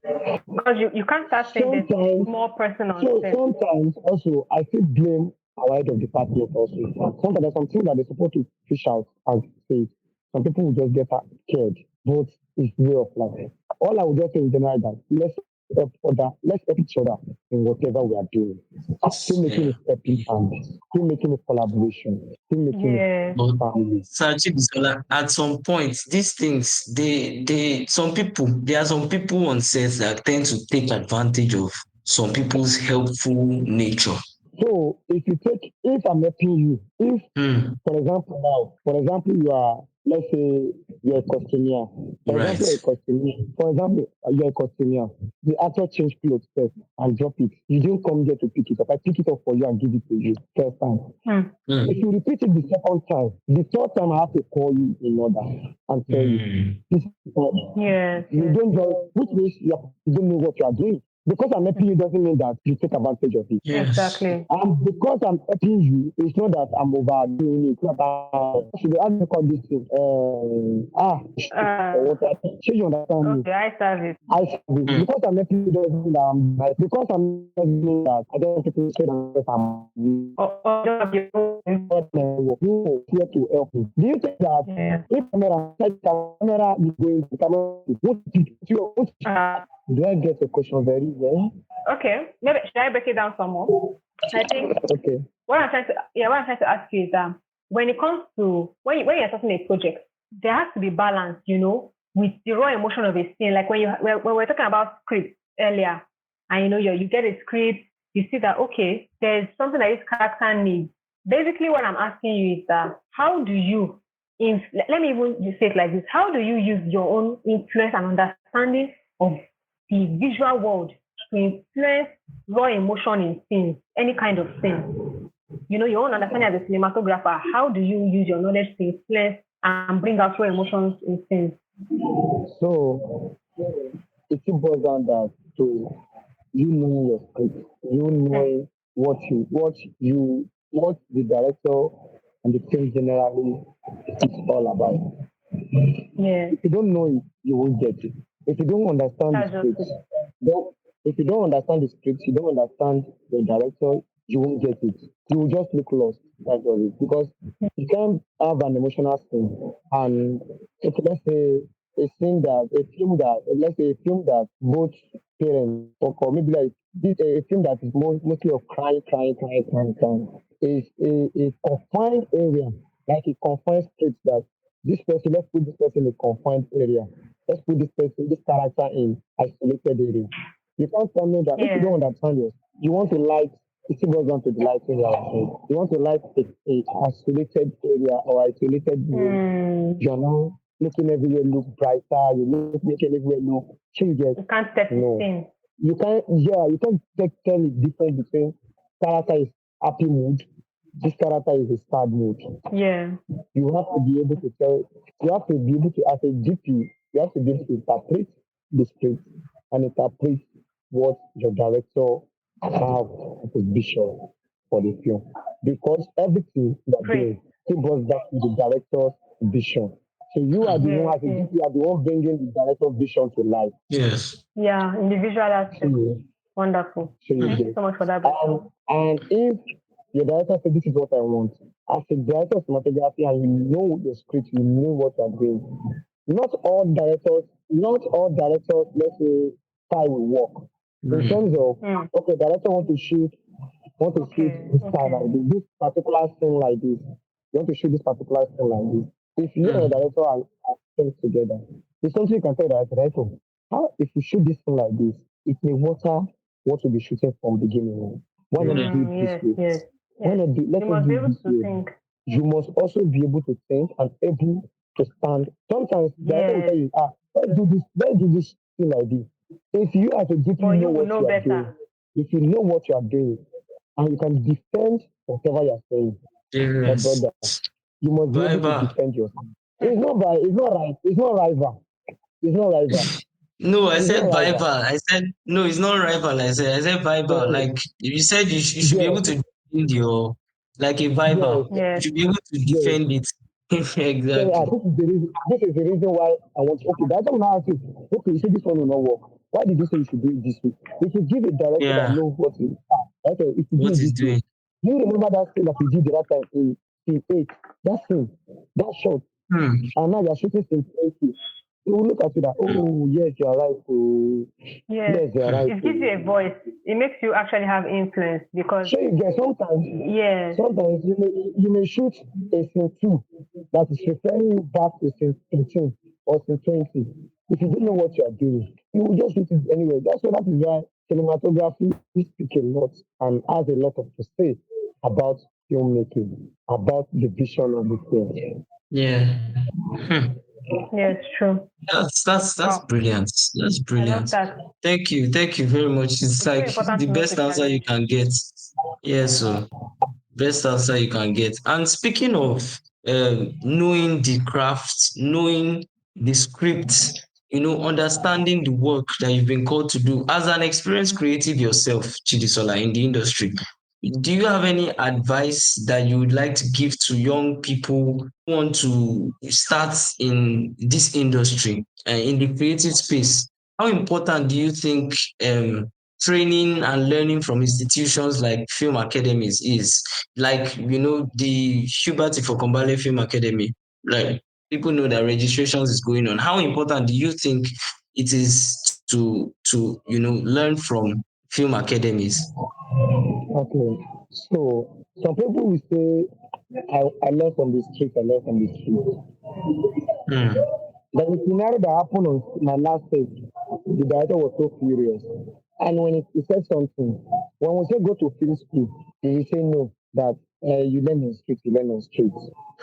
Because you can't start saying there's more person on set. Sometimes also I feel blame our head of department also. Sometimes there's something that they're supposed to fish out and say. Some people will just get scared, but it's way of life. All I would just say in general that let's help each other in whatever we are doing. Filmmaking is helping and filmmaking is collaboration. Filmmaking is family. Sir Chidisola, at some point, these things, there are some people on sets that tend to take advantage of some people's helpful nature. So if I'm helping you, for example, you are, let's say you're a costumier. For example, you're a costumier. The actor changed clothes first and drop it. You didn't come there to pick it up. I pick it up for you and give it to you first time. If you repeat it the second time, the third time I have to call you in order and tell you. You don't just, which means you don't know what you are doing. Because I'm helping you doesn't mean that you take advantage of it. Yes. Exactly. And because I'm helping you, it's not that I'm overdoing it. Should I call this thing? Should you understand me? Okay, I service. Because I'm helping you doesn't mean that because I'm helping that I don't take it straight and I'm here to help you. Do you think that if camera is going to camera, do I get a question very well? Okay, maybe should I break it down some more? I think what I'm trying to ask you is when it comes to when you're starting a project, there has to be balance, with the raw emotion of a scene. Like when we're talking about script earlier, and you get a script, you see that okay, there's something that this character needs. Basically, what I'm asking you is that how do you, let me even say it like this: how do you use your own influence and understanding of the visual world to influence raw emotion in scenes, any kind of scene? Your own understanding as a cinematographer, how do you use your knowledge to influence and bring out raw emotions in scenes? So it boils down to you knowing your script, you knowing what the director and the film generally is all about. Yeah. If you don't know it, you won't get it. If you don't understand the That's just script, don't, if you don't understand the script, you don't understand the director, you won't get it. You will just look lost. That's all it. Because you can't have an emotional scene and okay, let's say a film that both parents or maybe like this a film that is mostly of crying is a confined area, like a confined street that this person, let's put this person in a confined area. Let's put this character in isolated area. You can't tell me that if you yeah. don't understand this, you want to like, it still goes down to the lighting area. You want to like a isolated area or isolated room. Mm. You're now making everywhere look brighter. You look making everywhere look changes. You can't set the No, scene. you can't tell the difference between character is happy mood, this character is a sad mood. Yeah. You have to be able to tell, you have to be able to, as a GP, you have to be able to interpret the script and interpret what your director have as a vision for the film. Because everything you're Great. doing still goes back to the director's vision. So you are the Yes. one, as a Yes. GP, you are the one bringing the director's vision to life. Yes. Yeah. In the visual So aspect. you, Wonderful. so you Thank you get. so much for that. And if your director says, this is what I want, as a director of cinematography and you know the script, you know what you're doing. Not all directors, let's say, style will work. In Mm. terms of, Mm. okay, director want to shoot Okay. this style Okay. like this particular scene like this. You want to shoot this particular scene like this. If you and the Mm. director are things together, it's something you can tell the director, how if you shoot this thing like this, it may water what you'll be shooting from beginning. Why not Yeah. do it this Yes. way? Yes. Why Yes. not do let You us must do be it able this to way? think. You must also be able to think and able to stand. Sometimes the director will tell Yes. you, let's do this thing like this. If you as a GP But know you will what know you are doing, better. if you know what you are doing, and you can defend whatever you are saying, my Yes. brother, you must be able to Viber. defend yourself. It's not right. It's not rival. It's not rival. No, I It's not said Viber. rival. I said no, it's not rival. I said Viber. So Like you said, you should be able yes, to defend your like a yes, Viber. You Yes. should be able to yes. defend it. So Exactly. this is the reason. This is the reason why I want. Okay, that's why I'm now asking. Okay, you say this one will not work. Why did you say you should do it this way? If you give a director that Yeah. knows what to okay, if you do What it is this way, doing? do you remember that thing that you did the last time in eight? That thing, that shot, Hmm. and now you're shooting in 20. You will look at it that, oh yes, you are right. Oh, Yes. yes, you are Hmm. right. It gives you a Oh. voice. It makes you actually have influence because So you get yes. sometimes you may shoot a scene two that is referring you back to scene 18 or scene 20. If you don't know what you are doing, you will just shoot it anyway. That is why cinematography speaks a lot and has a lot of to say about filmmaking, about the vision of the film. Yeah. Hmm. Yes. True. That's Wow. brilliant. That's I love brilliant. that. Thank you very much. It's It's so like important the to know to best answer you challenge. can get. Yes, so best answer you can get. And speaking of knowing the craft, knowing the script, understanding the work that you've been called to do as an experienced creative yourself, Chidisola, in the industry, do you have any advice that you would like to give to young people who want to start in this industry, in the creative space? How important do you think training and learning from institutions like film academies is? Like, the Hubert Ifokonbale Film Academy, like people know that registrations is going on. How important do you think it is to learn from film academies? Okay, so some people will say, I learned from the street, I learned from the street. Hmm. There was a scenario that happened on my last stage. The director was so furious. And when he said something, when we say go to film school, he will say no, that you learn on street, you learn on street.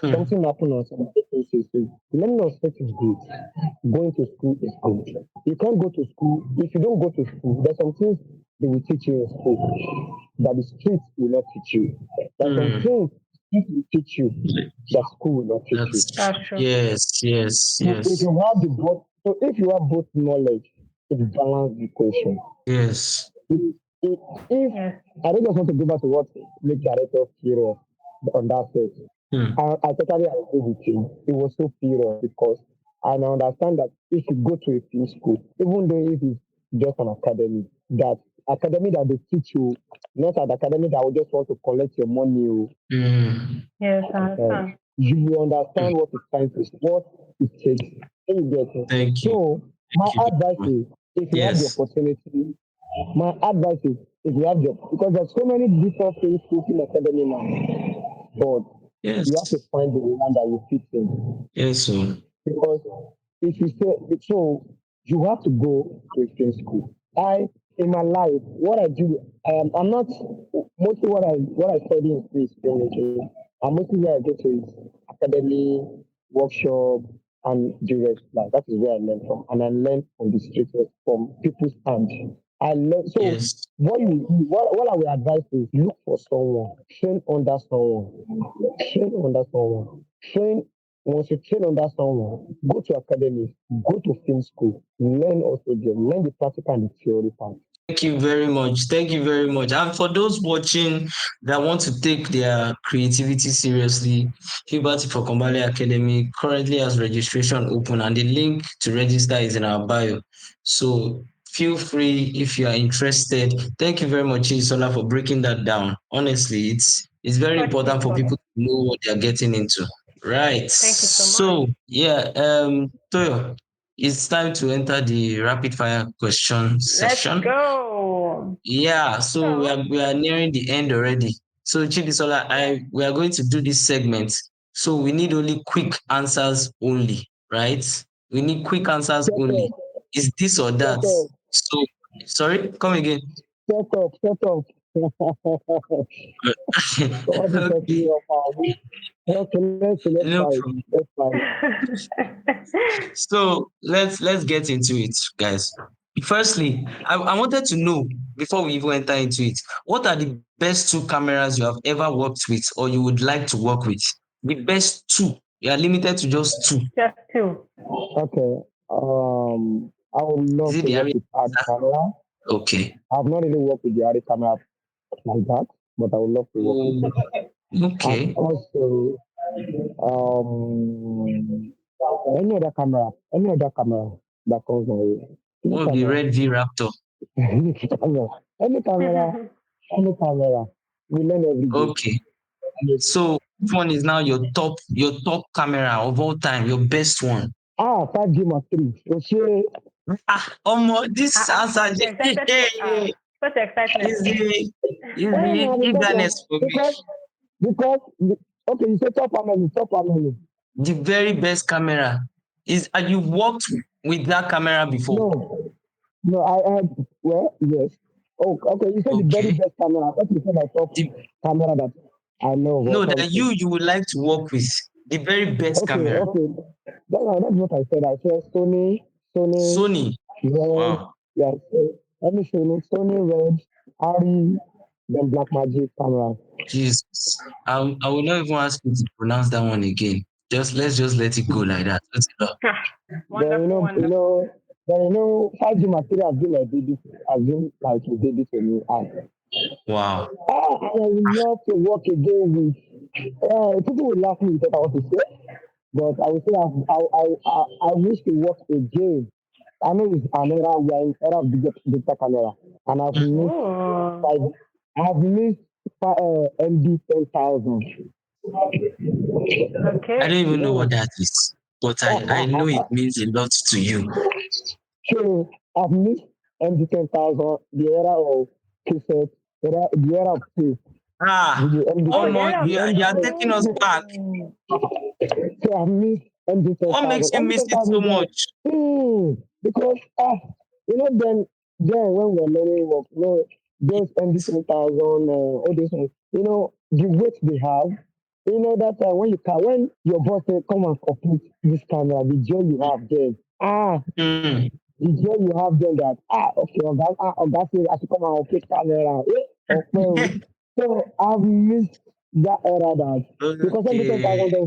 Hmm. Something happened on some places. Learning on street is good. Going to school is good. You can't go to school. If you don't go to school, there's some things they will teach you in school that the street will not teach you. There's some Hmm. things it will teach you that school will not teach you. That's That's true. yes, yes, If yes, you have the both, so if you have both knowledge, it balance the equation. yes. If Yes. I don't just want to go back to what make director furious on that set. I totally agree with you. It was so period because I now understand that if you go to a film school, even though if it's just an that academy that they teach you, not an academy that will just want to collect your money. Yes, I Uh, understand. you will Mm. understand what it's trying to what it takes. So you get it. Thank you. So my Thank you very advice much. is if you have the Yes. opportunity, my advice is if you have the because there's so many different things in academy now, but you have to Yes. find the one that you fit in. Yes. So Because if you say so, you have to go to a film school. I in my life, what I do, I'm not mostly what I study in film is film. And mostly where I go to is academy, workshop, and the rest. Like that is where I learn from, and I learn from the street from people's hands. I learn so. yes. What I will advise is look for someone, train once you train under someone, go to academy, go to film school, learn also there, learn the practical and the theory part. Thank you very much. Thank you very much. And for those watching that want to take their creativity seriously, Liberty for Kombale Academy currently has registration open, and the link to register is in our bio. So feel free if you are interested. Thank you very much, Chidisola, for breaking that down. Honestly, it's very Such a important for thought. people to know what they are getting into. Right. Thank you so much. So yeah, Toyo, it's time to enter the rapid fire question Let's section. go. Yeah, so we So, are we are nearing the end already. So Chidisola, yes, I we are going to do this segment. So we need only quick answers only, right? We need quick answers Set only. up, Is this or set that? up, So sorry, come again. set up. All the Okay, setting of our okay, let's no fight. problem. Let's fight. So let's get into it, guys. Firstly, I wanted to know before we even enter into it, what are the best two cameras you have ever worked with or you would like to work with? The best two. You are limited to just two. just two. Okay. I would Is love it to the work Harry? with Art camera. Okay. I've not really worked with the Art camera like that, but I would love to work with Oh, it. And okay. also um any other camera that comes my way. Any What of the camera, Red V Raptor? any camera, any camera, any camera. We learn every day. Okay. So which one is now your top camera of all time, your best one? 5G Mark 3. Okay. This answer You're excited for such excitement. is the Now eagerness for me. because okay, you say top family. The very best camera is you worked with that camera before. No, no, I well, yes. Oh, okay, you said the very Okay. best camera. I thought you said my top The, camera that I know or no, that something. you would like to work with. The very best camera. Okay. That's what I said. I said Sony, Sony. Red, Wow. yes. Let me show you Sony Red, Ari, then Black Magic camera. Jesus. I will not even ask you to pronounce that one again. Let's just let it go like that. That's enough. Then Wonderful, wonderful. then 5G material has been like a baby to me. Wow. And I would love to work again with. People will laugh me because I want to say, but I would say I wish to work again. I know it's an era we are in era of digital camera, and Oh, five. I've missed MD 10,000. I don't okay. even know Yeah. what that is, but I know it means a lot to you. So I've missed MD 10,000, the era of cassette, the era of tape, Ah, the MD Oh, 10, yeah. you are, the you MD are 10. taking us back. Oh, So I've missed MD What makes 10,000. you MD miss it so 10,000 there. much? Because then when we're learning work, those MD 10,000, all those things, the weight they have, that when your boss say, come and complete this camera, the joy you have then. Mm. The joy you have then that, okay, Oga say I should come and operate camera. Okay. So I've missed that era that because MD 10,000 Okay.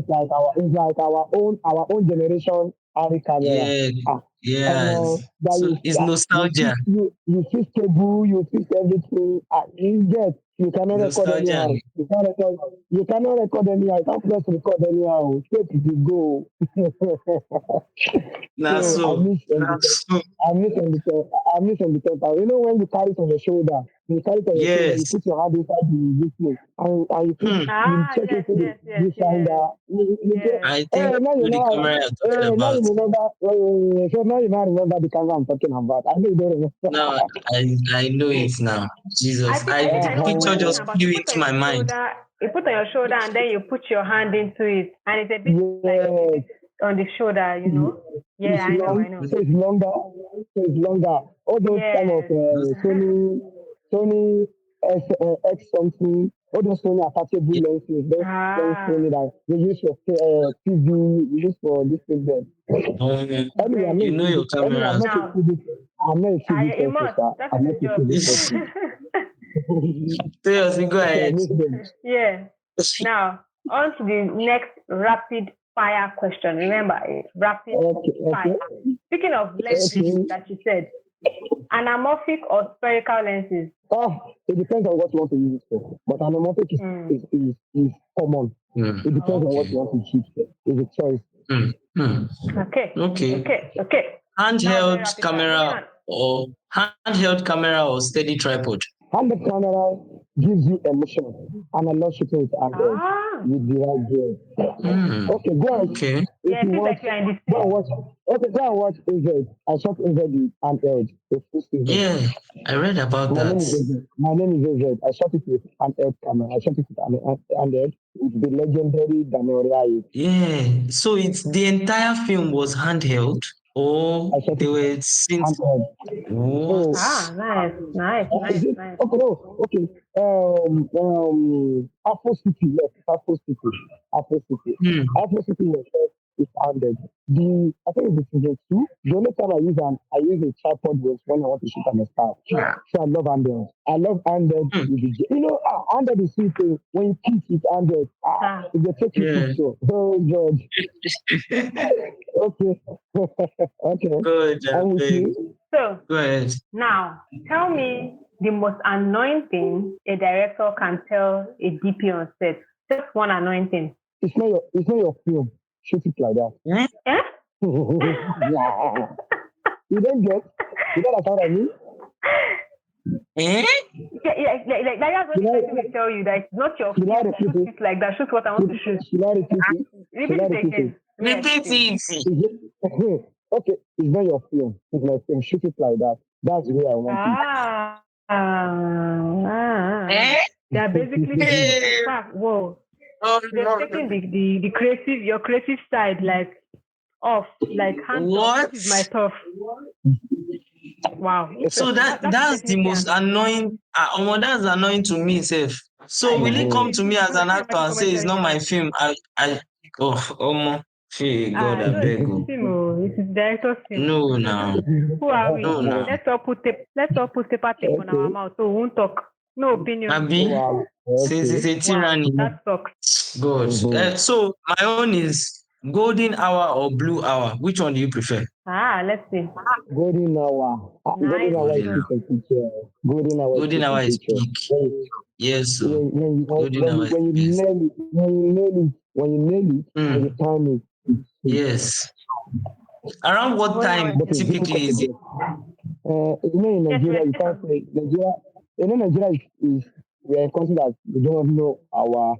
is like our own generation Ari camera. Yeah. Yes. that So it's nostalgia. you feel stable, you feel everything. You get, you cannot record Nostalgia. anyhow. You cannot record anyhow. You can't press record anyhow. Straight to the go. Now So I so. miss Now so. I miss on the top. I miss on the top. You know when you carry it on your shoulder, you carry it on your shoulder, you Yes. put your hand inside this thing, and you put Hmm. you Ah, check yes, into the yes, yes, this yes, finder. You say, yes. I think hey, now I you know the know. camera you're talking Hey, now about. you remember. So now you now remember the camera I'm talking about. I know you don't remember. Now I know it now. Jesus. I think The I know what picture you're talking just about. flew into my mind. You put on your shoulder, and then you put your hand into it, and it's a bit like a Yes. bit on the shoulder, you know. Yeah, It's I know, I long, know. so it's longer, so it's longer. All those kind of Yes. Sony X something, all those Sony attachable Yeah. lenses, those Ah, Sony that they use for TV, they use for this thing there. Anyway, great. You know your Anyway, I'm cameras. not a Now, TV, I'm not a TV you person, must. sir. That I'm is not your a job. TV person. Seriously, go So I ahead. miss them. Yeah. Now, on to the next rapid fire question. Remember, it's rapid Okay. fire. Speaking of lenses Okay. that you said, anamorphic or spherical lenses? It depends on what you want to use it for. But anamorphic Hmm. is common. Hmm. It depends on what Okay. you want to shoot for. It's a choice. Hmm. Hmm. Okay. Okay. Okay. Now, very Handheld rapid fire. Moving camera on. or handheld camera or steady tripod. And the camera gives you emotion. And I love shooting with handheld Ah, with the right gear. Hmm. Okay, go ahead. Okay. If yeah, you it feels watch, like you're in the go and sea. watch. Okay, go and watch AZ. I shot AZ with handheld. The full season. Yeah, I read about My name that. is AZ. My name is AZ. I shot it with handheld camera. I shot it with handheld with the legendary Daniel Rai. Yeah. So it's the entire film was handheld, or I shot they it with were since handheld. what? So Ah, nice, nice, is nice, it nice. okay? No, okay. Afro City, yes, Afro City, Afro City, Hmm. Afro City was first expanded. I think it's the season two. The only time I use a tripod was when I want to shoot on a star. So I love handheld. I love handheld Hmm. with the handheld is sweet when you kick it handheld. Ah, If they take you Yeah. picture. Oh God. Okay. Okay. Good, I'm with big. you. so Go ahead. now tell me the most annoying thing a director can tell a DP on set. Just one annoying thing. It's not your film. Shoot it like that. Eh? Eh? Yeah. You don't get. You know what I mean? Eh? Like that's what Should the I, person will tell you that it's not your should I film. repeat Shoot it? it like that. Shoot what I want to shoot. Should I repeat it? Should Repeat I it repeat it? again. Let me Repeat explain. it. Is it okay? It's not your film. It's my film. Shoot it like that. That's the way I want it. Eh? They're basically Hey. whoa. Oh, They've no. taken the creative your creative side like off, like hands off. What? This is my stuff. Wow, So interesting. That is that's the definitely most annoying. annoying. That's annoying to me, Seth. So I will he come Mhm. to me as an understand actor what and say it's commentary not my now. film? Hey, God, I No, it's beg his you. team. Oh, it's his director's team. No, now, Who are we? no, now. Let's all put paper tape on our Okay. mouth. So we won't talk. No opinion. Abi, Wow. since it's Okay. a Wow, tyranny, that sucks. God. Mhm. So my own is golden hour or blue hour. Which one do you prefer? Let's see. Golden hour. Nice Golden hour is Golden choice. hour. fit and picture. Golden hour is Golden fit hour and is picture. peak. Yes, so golden When hour you is when you peak. nail it, when you Mm, time it, it's sweet. yes. Around what Golden hour time But is it's peak. difficult typically to is it? get. In Yes, Nigeria, yes, you yes. can't say Nigeria. Nigeria is we are a country that we don't know our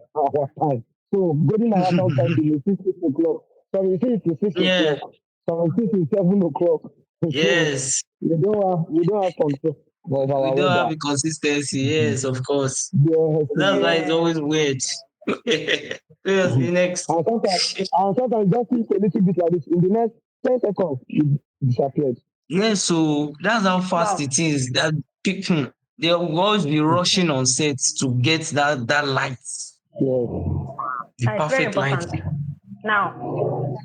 time. So golden hour sometimes it is 6 o'clock. So we see it is six Yeah. o'clock. So we see it is 7 o'clock. So Yes. we don't have control of We our don't have weather. the consistency. Yes, of course. Yes, That's why it's yes. Yeah. always weird. Seriously, next. And sometimes just think a little bit like this. In the next 10 seconds, it disappeared. Yes, so that's how fast Wow. it is. That people they will always be rushing on sets to get that light, Yes. the It's very perfect important. lighting. Now,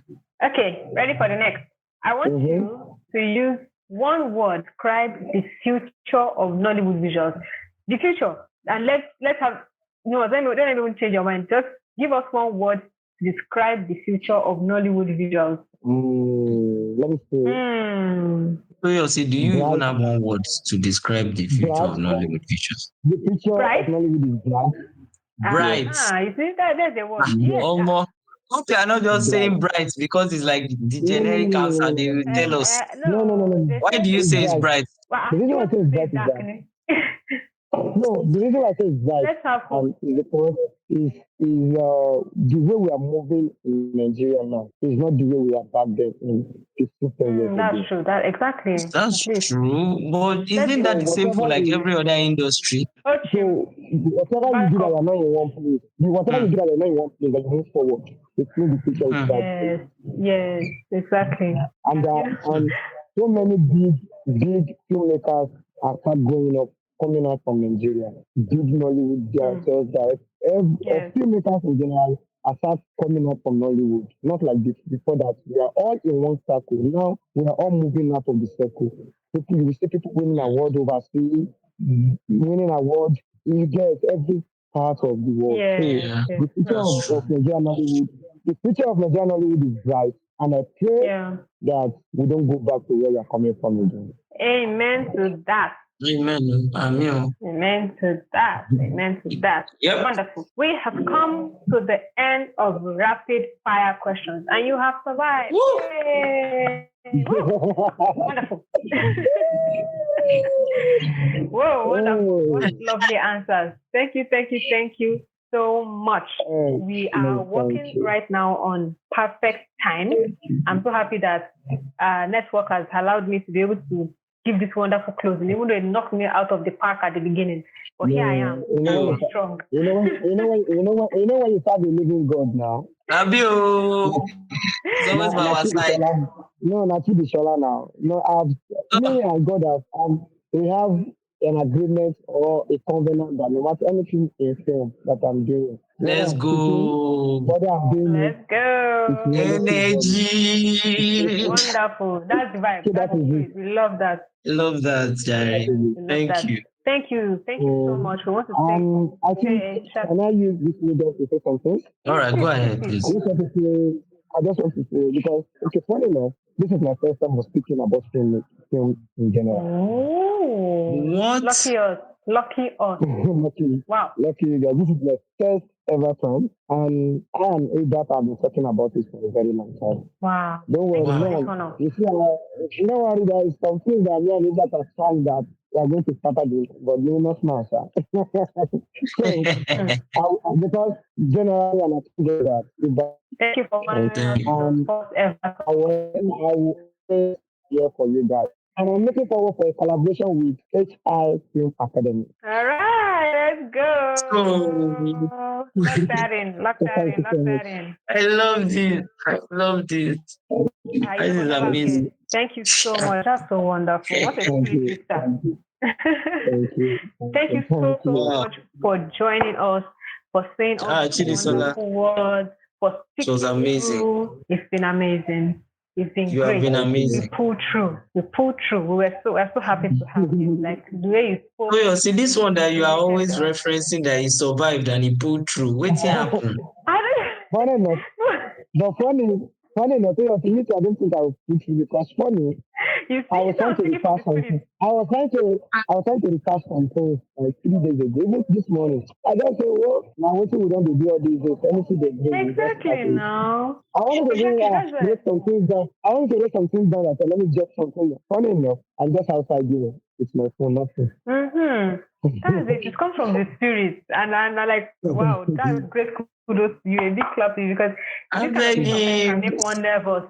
okay, ready for the next. I want Mm-hmm. you to use one word to describe the future of Nollywood visuals. The future. And let's have no, don't even change your mind. Just give us one word to describe the future of Nollywood visuals. let me say, Toyosi, do you even bright, have one word to describe the future of bright. Nollywood features? The picture Bright? of Nollywood is bright. Bright. You see, there's the word. Ah, Yes. almost. Hope you are not just Bright. saying bright because it's like the No, no, generic no, answer. no, They no, will tell us. no, no, no, no, no. They Why say do you It's say it's bright. bright? well, The reason you why I want say to it's say bright is that darkening. no, the reason why I say it's bright Let's have hope. is because the way we are moving in Nigeria now is not the way we are back then in 15, 10 years That's ago. true. That exactly. That's Please. true, but Let's isn't So that the same for whatever like is every other industry? Ochim, so whatever you back do that up. you're not in one place, whatever Hmm. you do that you're not in one place, that you move forward, it means the future is Hmm. bright. Yes, exactly. And and so many big filmmakers are start going up, coming out from Nigeria. Big Nollywood directors, or Yes. filmmakers in general are start coming up from Nollywood. Not like this before that. We are all in one circle. Now we are all moving out of the circle. People, we see people winning awards overseas, winning awards. You get every part of the world. So Yeah, the future that's of true. Nigerian Nollywood, the future of Nigerian Nollywood is bright. And I pray Yeah. that we don't go back to where we are coming from again. Amen to that. Amen. Amen. Amen to that. Amen to that. Yep. Wonderful. We have come to the end of rapid fire questions, and you have survived. Woo! Yay! Woo! Wonderful. Whoa, wonderful. What lovely answers. Thank you so much. We are Thank working you. right now on perfect time. I'm so happy that network has allowed me to be able to give this wonderful closing, even though it knocked me out of the park at the beginning. But here I am, strong. You know when you start believing God now. Abio. It's always by our side. No, not Chidisola now. No, me and God we have an agreement or a covenant that no matter anything in film that I'm doing, whether Let's I'm speaking, go. whether I'm doing it, Let's go. it's Energy. Wonderful. That's the vibe. So That's that the is it. spirit. We love that. Love that, That Jerry. is it. We love Thank that. you. Thank you. Thank you so much. We want to thank I think can I use this medium to say something? All right, go ahead, I please. just want to say, because okay, funny enough, this is my first time of speaking about film in general. Oh, What? lucky us. Lucky us. lucky, Wow. lucky you guys. This is my first ever time, and I am a that I've been talking about this for a very long time. Wow. Don't worry, Thank you for Wow. this honor. you see, you know what? There is something that me and that are strong that we are going to start doing, but we will not smash that. So, because generally, and I think that if Thank you for honoring us Thank with you. your first ever. I will stay here for you guys. And I'm looking forward for a collaboration with HI Film Academy. All right, let's go. So, Lock that in. Lock So that thank in. you so Lock much. that in. I love this. I love this. You This will is never amazing. get. Thank you so much. That's so wonderful. What a Thank spirit you. lifter. Thank you. Thank you Thank you. so Wow. much for joining us, for saying all these Chidisola, wonderful words, for it was sticking amazing. through. It's been amazing. It's been You have great. been You amazing. pulled through. You pulled through. We're so happy to have you. Like the way you spoke. Oh, you see this one that you are always I referencing that he survived and he pulled through. What happened? Funny enough, but funny enough, I don't think I will put you because funny. You see, I was trying to recast something. I was trying to recast something like 3 days ago, even this morning. I just say, well, now what we don't do all these days. Anything they do, we just exactly start it. now. I wanted to Exactly. That's write it. some things down. I wanted to write some things down. I said, let me get something. Funny enough, I'm just outside here. It's my phone, nothing. That's it. It comes from the spirit, and I'm like, wow, that's great. Kudos to you. A big clap to you because I this kind of beg thing sometimes can him. make one nervous.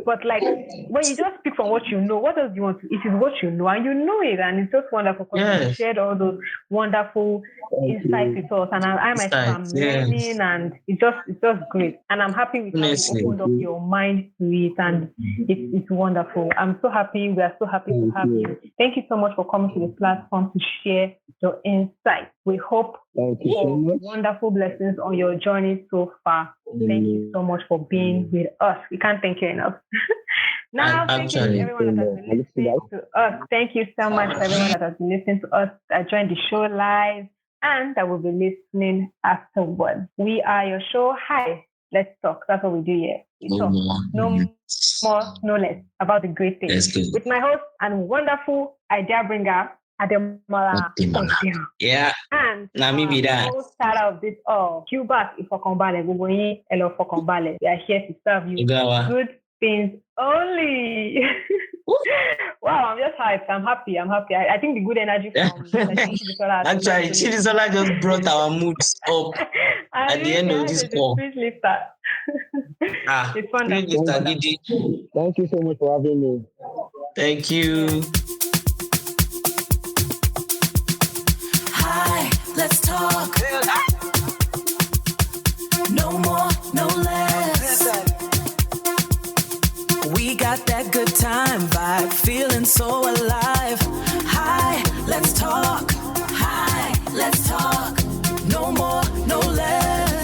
But like when you just speak from what you know, what else do you want to? It is what you know, and you know it, and it's just wonderful because you Yes. shared all those wonderful insights with us, and I myself am Yes. learning, and it's just great, and I'm happy with how you Honestly. opened up your mind to it, and it's wonderful. I'm so happy. We are so happy to have you. Thank you so much for coming to the platform to share your insights. We hope Thank you so for much. wonderful blessings on your journey so far. Thank you so much for being with us. We can't thank you enough. Now, thank you to Actually, everyone that has been listening to us. Thank you so much to everyone that has been listening to us, that joined the show live, and that will be listening afterwards. We are your show. Hi, let's talk. That's what we do here. We No talk. more. No more, no less about the great things. Let's go. With my host and wonderful idea bringer, Ademola. Yeah. And Now maybe that. co-star of this all, Cuba Ifokonbale, Gbogbo yin, ẹ lọ fọkànbalẹ̀. We are here to serve you Ogawa. good things only. Wow, I'm just hyped. I'm happy. I think the good energy from Chidisola. Actually, Chidisola just brought our moods up at the end of this call. It's fun. Thank you so much for having me. Thank you. Hi, let's talk. No more, no less. We got that good time vibe, feeling so alive. Hi, let's talk. Hi, let's talk. No more, no less.